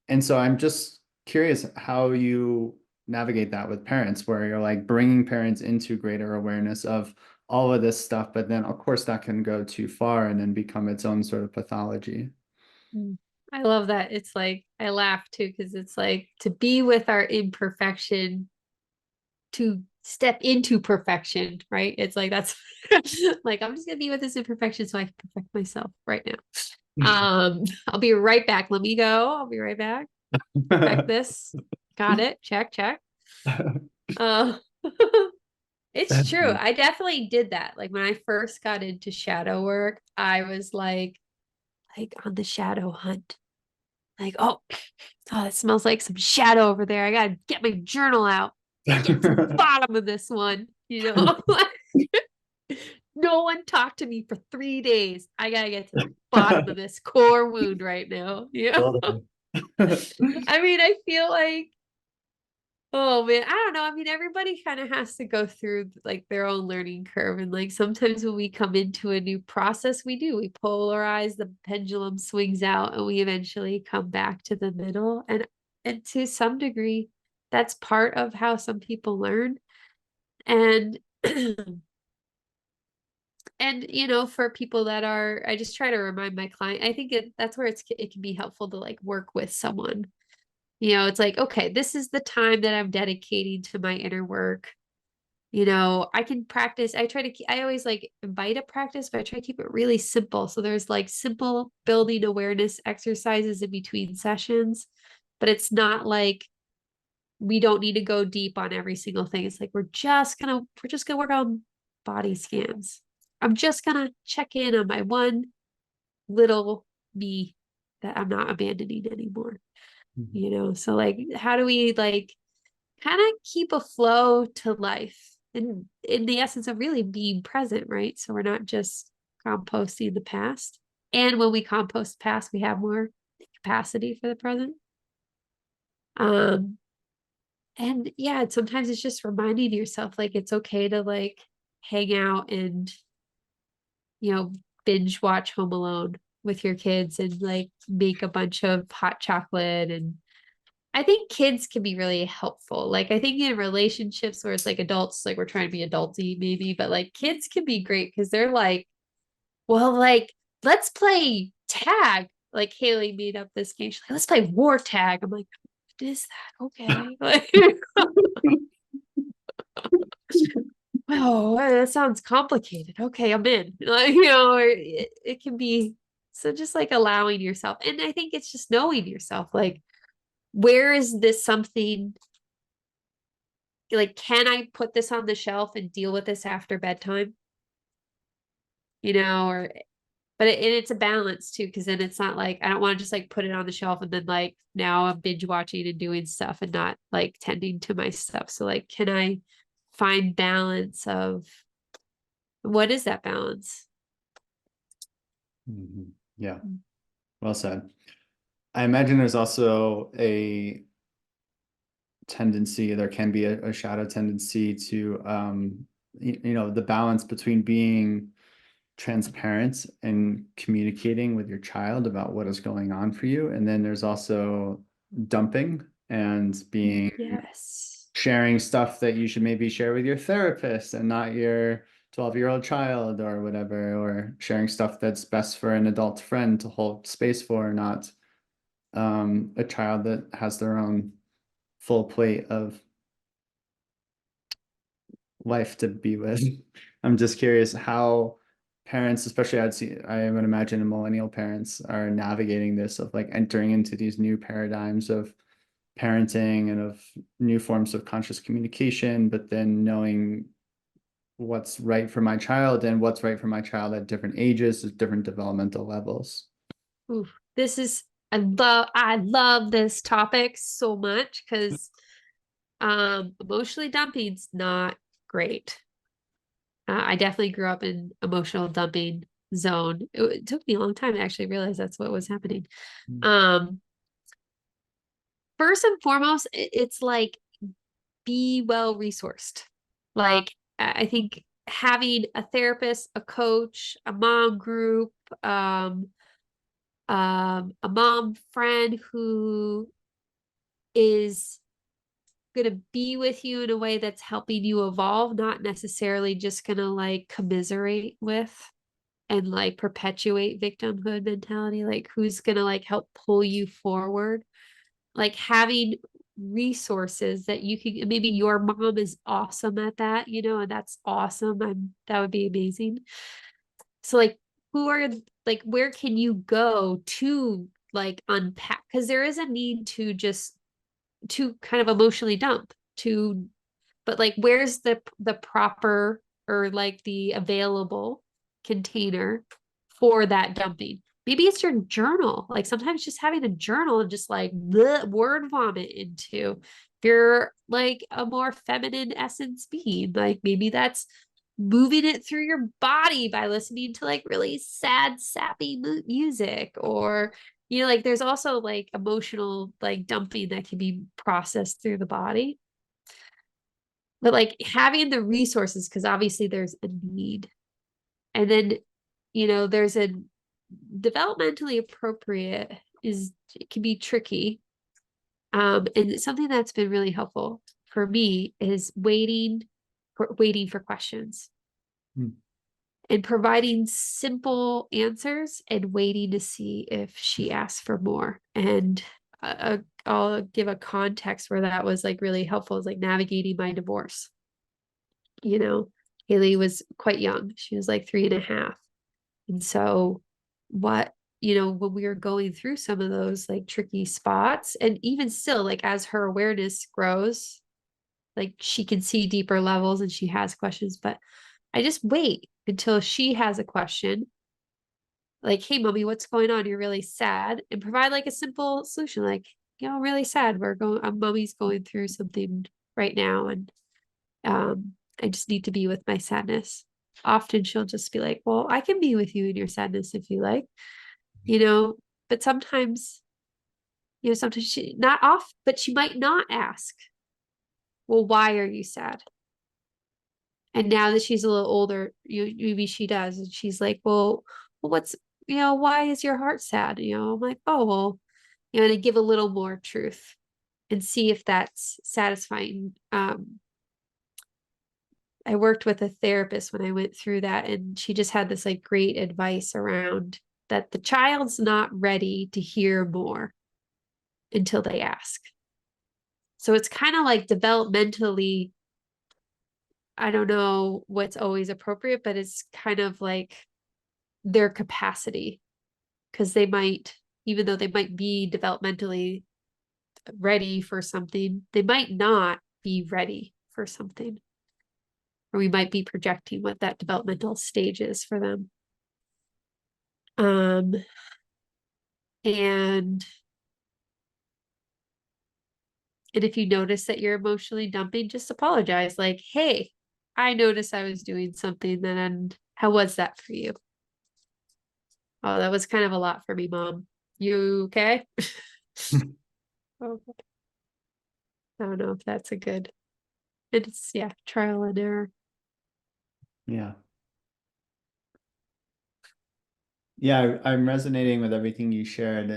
and so I'm just curious how you navigate that with parents, where you're like bringing parents into greater awareness of all of this stuff, but then of course that can go too far and then become its own sort of pathology. Mm. I love that. It's like I laugh too because it's like to be with our imperfection, to step into perfection, right? It's like that's like I'm just gonna be with this imperfection so I can perfect myself right now. I'll be right back. Let me go. I'll be right back. Perfect this. Got it. Check, check. Uh it's That's true. I definitely did that. Like when I first got into shadow work, I was like on the shadow hunt. Like, oh, it smells like some shadow over there. I gotta get my journal out, get to the bottom of this one. You know, no one talked to me for 3 days. I gotta get to the bottom of this core wound right now. You know, Totally. I mean, I feel like Oh man, I don't know. I mean, everybody kind of has to go through like their own learning curve. And like sometimes when we come into a new process, we polarize, the pendulum swings out, and we eventually come back to the middle. And to some degree, that's part of how some people learn. And and for people that are, I just try to remind my client, I think that's where it can be helpful to like work with someone. It's like, okay, this is the time that I'm dedicating to my inner work. I can practice. I always like invite a practice, but I try to keep it really simple. So there's like simple building awareness exercises in between sessions, but it's not like we don't need to go deep on every single thing. It's like we're just gonna work on body scans. I'm just gonna check in on my one little me that I'm not abandoning anymore. So like how do we like kind of keep a flow to life and in the essence of really being present, right? So we're not just composting the past. And when we compost past, we have more capacity for the present. Um, and yeah, sometimes it's just reminding yourself like it's okay to like hang out and, you know, binge watch Home Alone with your kids and like make a bunch of hot chocolate. And I think kids can be really helpful. Like I think in relationships where it's like adults, like we're trying to be adulty maybe, but like kids can be great because they're like, well, like, let's play tag. Like Hailey made up this game. She's like, let's play war tag. I'm like, what is that? Okay. Like, oh, that sounds complicated. Okay, I'm in. Like, or it can be so just like allowing yourself. And I think it's just knowing yourself. Like, where is this something like, can I put this on the shelf and deal with this after bedtime? Or but and it's a balance too, because then it's not like I don't want to just like put it on the shelf and then like now I'm binge watching and doing stuff and not like tending to my stuff. So like, can I find balance of what is that balance? Yeah, well said. I imagine there's also a tendency, there can be a shadow tendency to, the balance between being transparent and communicating with your child about what is going on for you. And then there's also dumping and being Yes. sharing stuff that you should maybe share with your therapist and not your 12-year-old child or whatever, or sharing stuff that's best for an adult friend to hold space for, not a child that has their own full plate of life to be with. I'm just curious how parents, especially I would imagine millennial parents are navigating this, of like entering into these new paradigms of parenting and of new forms of conscious communication, but then knowing what's right for my child and what's right for my child at different ages, at different developmental levels. Ooh, this is I love this topic so much because emotionally dumping's not great. I definitely grew up in emotional dumping zone. It took me a long time to actually realize that's what was happening. Um, First and foremost, it's like be well resourced. Like I think having a therapist, a coach, a mom group, a mom friend who is going to be with you in a way that's helping you evolve, not necessarily just going to like commiserate with and like perpetuate victimhood mentality. Like who's going to like help pull you forward, like having resources that you can, maybe your mom is awesome at that, and that's awesome. That would be amazing. So like who are like where can you go to like unpack, because there is a need to kind of emotionally dump to, but like where's the proper or like the available container for that dumping? Maybe it's your journal. Like sometimes just having a journal and just like the word vomit into. If you're like a more feminine essence being, like maybe that's moving it through your body by listening to like really sad, sappy music, or like there's also like emotional like dumping that can be processed through the body. but like having the resources, because obviously there's a need. And then, there's a developmentally appropriate is it can be tricky. And something that's been really helpful for me is waiting for questions Mm. and providing simple answers and waiting to see if she asks for more. And I'll give a context where that was like really helpful, is like navigating my divorce. Hailey was quite young. She was like 3.5. And so what, when we were going through some of those like tricky spots, and even still, like as her awareness grows, like she can see deeper levels and she has questions, but I just wait until she has a question. Like, hey, mommy, what's going on? You're really sad, and provide like a simple solution. Like, really sad. Mommy's going through something right now. And I just need to be with my sadness. Often she'll just be like, well, I can be with you in your sadness if you like, you know, but sometimes she not off, but she might not ask, well, why are you sad? And now that she's a little older, maybe she does. And she's like, well, why is your heart sad? I'm like, oh, well, to give a little more truth and see if that's satisfying. I worked with a therapist when I went through that, and she just had this like great advice around that the child's not ready to hear more until they ask. So it's kind of like developmentally, I don't know what's always appropriate, but it's kind of like their capacity, because they might, even though they might be developmentally ready for something, they might not be ready for something, or we might be projecting what that developmental stage is for them. Um, and and if you notice that you're emotionally dumping, just apologize. Like, hey, I noticed I was doing something, and how was that for you? Oh, that was kind of a lot for me, Mom. You okay? Oh, I don't know if that's a good. It's yeah, trial and error. Yeah. Yeah, I'm resonating with everything you shared,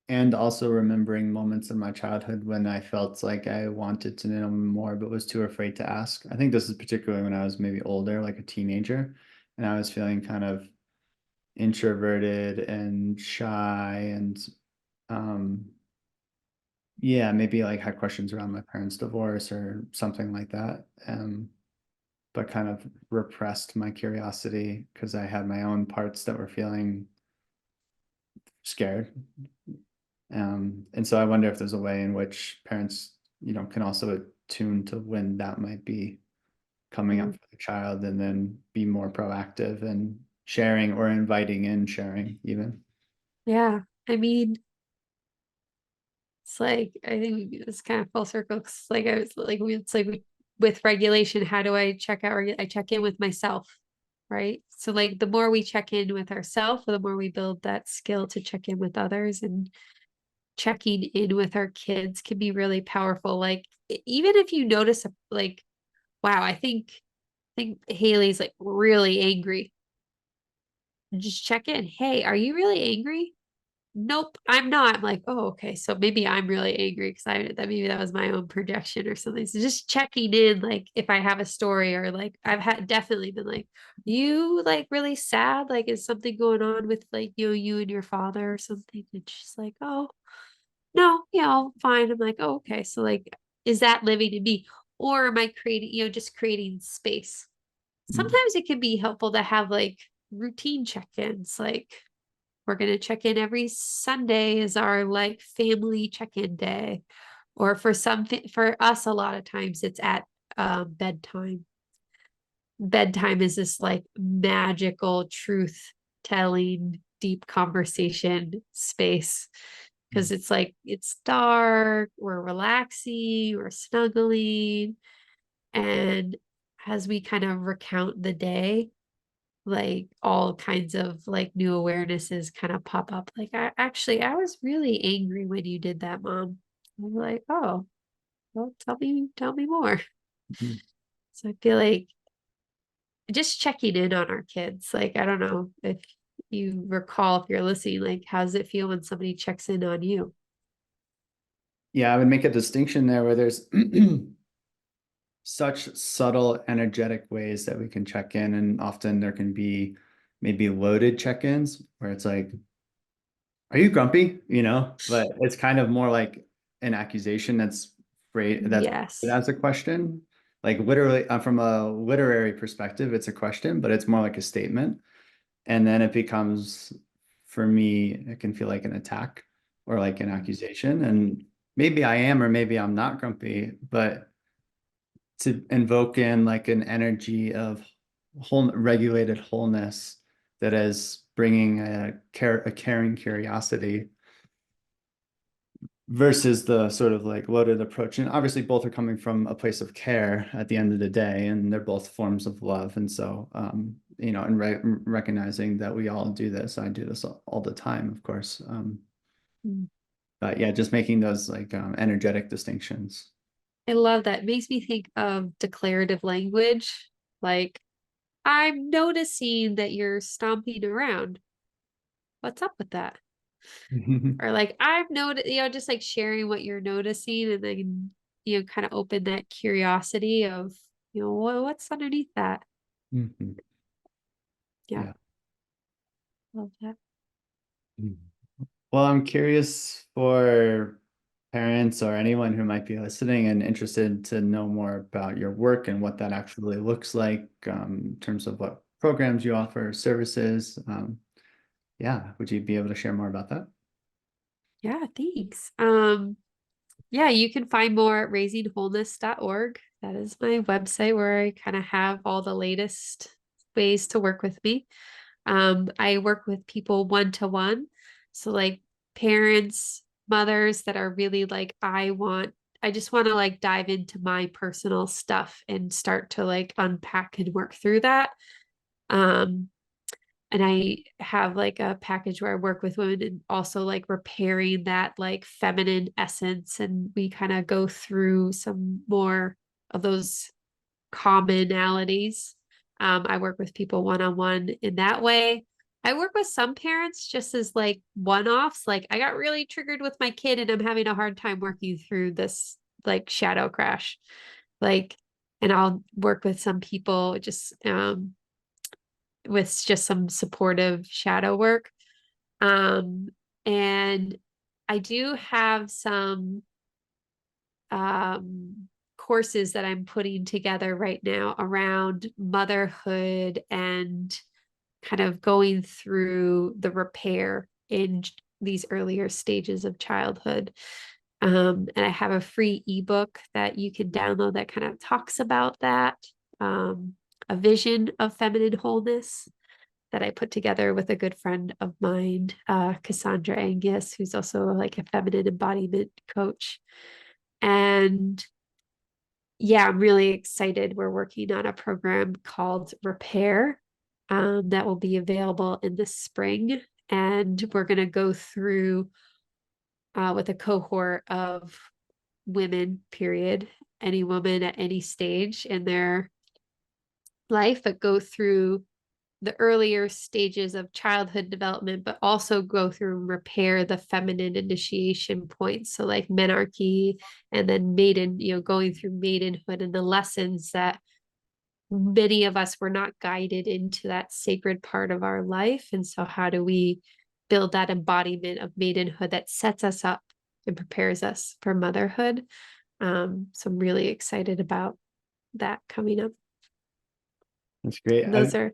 and also remembering moments in my childhood when I felt like I wanted to know more but was too afraid to ask. I think this is particularly when I was maybe older, like a teenager, and I was feeling kind of introverted and shy and um yeah, maybe like had questions around my parents' divorce or something like that. But kind of repressed my curiosity because I had my own parts that were feeling scared. And so I wonder if there's a way in which parents, can also attune to when that might be coming up Mm. for the child and then be more proactive and sharing or inviting in sharing even. Yeah. I mean, it's like I think it's kind of full circle. 'Cause like I was like it's like with regulation, how do I check out? I check in with myself, right? So like the more we check in with ourselves, the more we build that skill to check in with others, and checking in with our kids can be really powerful. Like even if you notice like, wow, I think Hailey's like really angry. Just check in. Hey, are you really angry? Nope, I'm not. I'm like, oh, okay. So maybe I'm really angry because maybe that was my own projection or something. So just checking in, like if I have a story, or like I've had definitely been like, you like really sad? Like, is something going on with like you and your father or something? And she's like, oh, no, fine. I'm like, oh, okay. So like, is that living in me? Or am I creating, just creating space? Mm. Sometimes it can be helpful to have like routine check-ins, like we're going to check in every Sunday is our like family check-in day. Or for us, a lot of times it's at bedtime. Bedtime is this like magical truth telling, deep conversation space, because it's like it's dark, we're relaxing, we're snuggling. And as we kind of recount the day, like all kinds of like new awarenesses kind of pop up. Like I was really angry when you did that, Mom. I'm like, oh, well, tell me more. Mhm. So I feel like just checking in on our kids. Like, I don't know if you recall, if you're listening, like, how does it feel when somebody checks in on you? Yeah, I would make a distinction there where there's such subtle energetic ways that we can check in, and often there can be maybe loaded check-ins where it's like, are you grumpy? But it's kind of more like an accusation that's Yes. as a question. Like literally, from a literary perspective, it's a question, but it's more like a statement. And then it becomes, for me, it can feel like an attack or like an accusation. And maybe I am, or maybe I'm not grumpy, but to invoke in like an energy of regulated wholeness that is bringing a caring curiosity versus the sort of like loaded approach. And obviously both are coming from a place of care at the end of the day, and they're both forms of love. And so, and recognizing that we all do this, I do this all the time, of course. Mm. But yeah, just making those like energetic distinctions. I love that. It makes me think of declarative language. Like, I'm noticing that you're stomping around. What's up with that? Or like, I've noticed, just like sharing what you're noticing and then, kind of open that curiosity of, what's underneath that? Mhm. Yeah, Yeah. love that. Well, I'm curious for parents or anyone who might be listening and interested to know more about your work and what that actually looks like, in terms of what programs you offer, services. Yeah, would you be able to share more about that? Yeah, thanks. Yeah, you can find more at raisingwholeness.org. That is my website where I kind of have all the latest ways to work with me. I work with people one to one. So like parents, mothers that are really like, I just want to like dive into my personal stuff and start to like unpack and work through that. Um, and I have like a package where I work with women and also like repairing that like feminine essence. And we kind of go through some more of those commonalities. I work with people one on one in that way. I work with some parents just as like one offs. Like I got really triggered with my kid and I'm having a hard time working through this like shadow crash. Like, and I'll work with some people just with just some supportive shadow work. Um, and I do have some um, courses that I'm putting together right now around motherhood and kind of going through the repair in these earlier stages of childhood. And I have a free ebook that you can download that kind of talks about that. A vision of feminine wholeness that I put together with a good friend of mine, Cassandra Angus, who's also like a feminine embodiment coach. And yeah, I'm really excited. We're working on a program called Repair that will be available in the spring. And we're going to go through with a cohort of women, period, any woman at any stage in their life, but go through the earlier stages of childhood development, but also go through and repair the feminine initiation points. So, like menarche and then maiden, going through maidenhood and the lessons that many of us were not guided into that sacred part of our life. And so, how do we build that embodiment of maidenhood that sets us up and prepares us for motherhood? So, I'm really excited about that coming up. That's great. Those are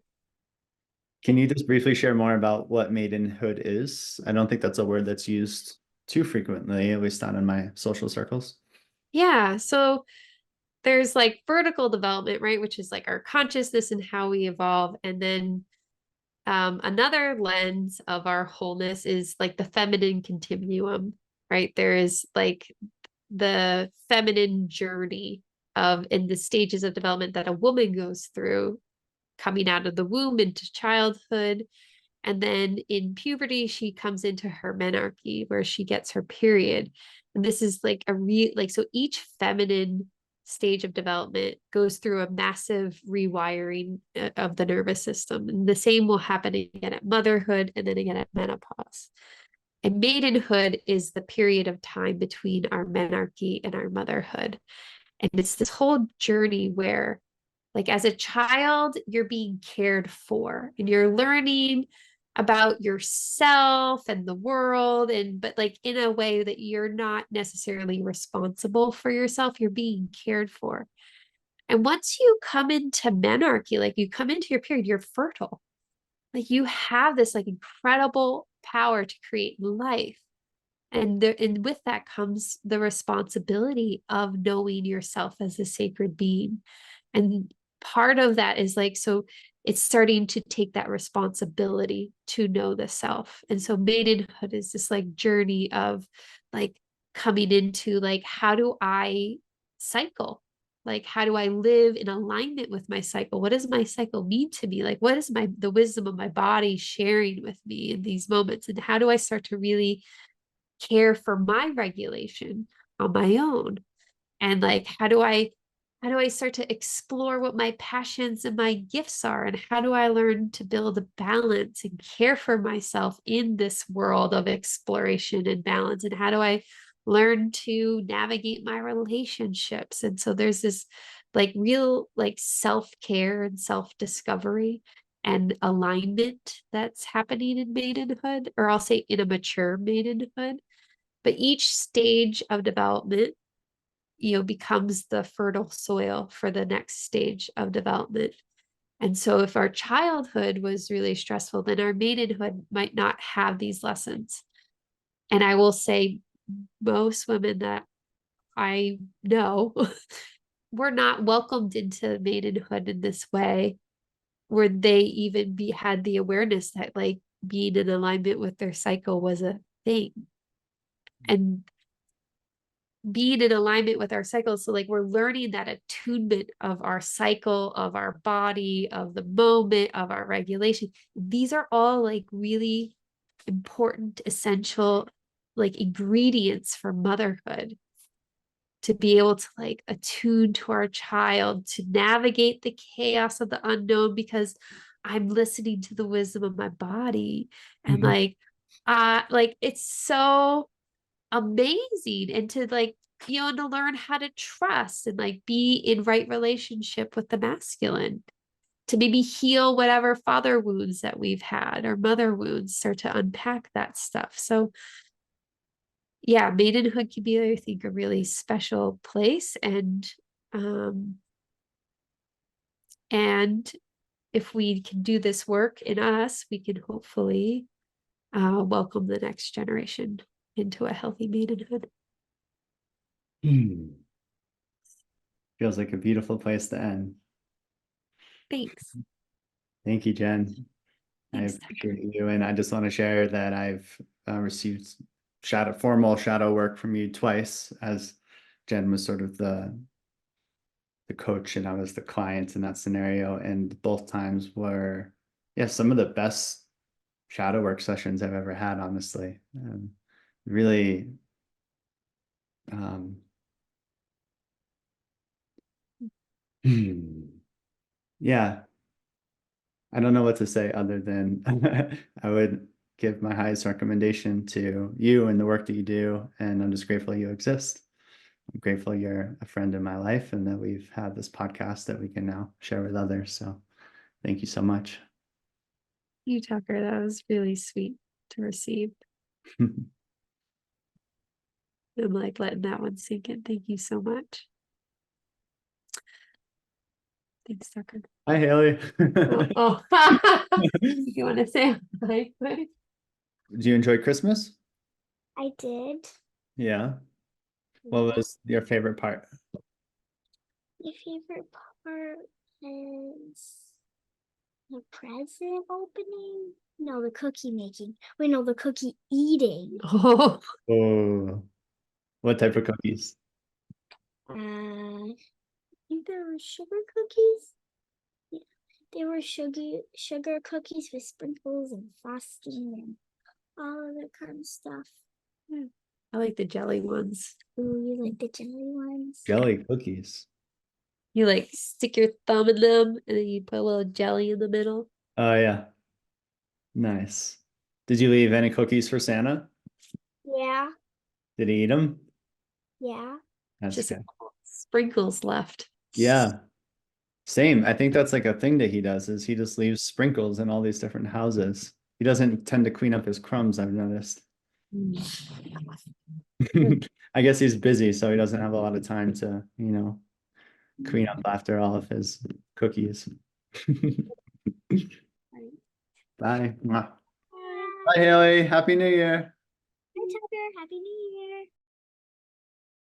Can you just briefly share more about what maidenhood is? I don't think that's a word that's used too frequently, at least not in my social circles. Yeah. So there's like vertical development, right? Which is like our consciousness and how we evolve. And then another lens of our wholeness is like the feminine continuum, right? There is like the feminine journey of in the stages of development that a woman goes through coming out of the womb into childhood. And then in puberty, she comes into her menarche where she gets her period. And this is like like, so each feminine stage of development goes through a massive rewiring of the nervous system. And the same will happen again at motherhood and then again at menopause. And maidenhood is the period of time between our menarche and our motherhood. And it's this whole journey where, like, as a child, you're being cared for and you're learning about yourself and the world, but like in a way that you're not necessarily responsible for yourself, you're being cared for. And once you come into menarche, like you come into your period, you're fertile. Like you have this like incredible power to create life. And with that comes the responsibility of knowing yourself as a sacred being. And part of that is like, so it's starting to take that responsibility to know the self. And so maidenhood is this like journey of like coming into like, how do I cycle? Like, how do I live in alignment with my cycle? What does my cycle mean to me? Like, what is the wisdom of my body sharing with me in these moments? And how do I start to really care for my regulation on my own? And like, how do I start to explore what my passions and my gifts are? And how do I learn to build a balance and care for myself in this world of exploration and balance? And how do I learn to navigate my relationships? And so there's this like real like self-care and self-discovery and alignment that's happening in maidenhood, or I'll say in a mature maidenhood. But each stage of development, becomes the fertile soil for the next stage of development. And so if our childhood was really stressful, then our maidenhood might not have these lessons. And I will say most women that I know were not welcomed into maidenhood in this way, where they even had the awareness that like being in alignment with their cycle was a thing. And being in alignment with our cycle. So like we're learning that attunement of our cycle, of our body, of the moment, of our regulation. These are all like really important, essential like ingredients for motherhood, to be able to like attune to our child, to navigate the chaos of the unknown, because I'm listening to the wisdom of my body. And like it's so amazing. And to like, and to learn how to trust and like be in right relationship with the masculine, to maybe heal whatever father wounds that we've had or mother wounds, start to unpack that stuff. So yeah, maidenhood can be, I think, a really special place. Um and if we can do this work in us, we can hopefully welcome the next generation into a healthy maidenhood. Feels like a beautiful place to end. Thanks. Thank you, Jen. Thanks, I appreciate you. And I just want to share that I've received formal shadow work from you twice, as Jen was sort of the coach and I was the client in that scenario. And both times were, yeah, some of the best shadow work sessions I've ever had, honestly. Really, yeah, I don't know what to say other than I would give my highest recommendation to you and the work that you do. And I'm just grateful you exist. I'm grateful you're a friend in my life and that we've had this podcast that we can now share with others. So thank you so much. You, Tucker. That was really sweet to receive. I'm like letting that one sink in. Thank you so much. Thanks, Tucker. Hi, Hailey. Oh. You want to say hi? Do you enjoy Christmas? I did. Yeah. What was your favorite part? My favorite part is the present opening. No, the cookie making. Wait, no, the cookie eating. Oh, Oh, what type of cookies? I think there were sugar cookies. Yeah, they were sugar cookies with sprinkles and frosting and all of that kind of stuff. I like the jelly ones. Ooh, you like the jelly ones? Jelly cookies. You like stick your thumb in them and then you put a little jelly in the middle. Oh yeah. Nice. Did you leave any cookies for Santa? Yeah. Did he eat them? Yeah. That's Just a good. couple sprinkles left. Yeah. Same. I think that's like a thing that he does is he just leaves sprinkles in all these different houses. He doesn't tend to clean up his crumbs, I've noticed. I guess he's busy, so he doesn't have a lot of time to, clean up after all of his cookies. Bye. Mwah. Bye. Bye, Haley. Happy New Year. Hi, Tucker. Happy New Year.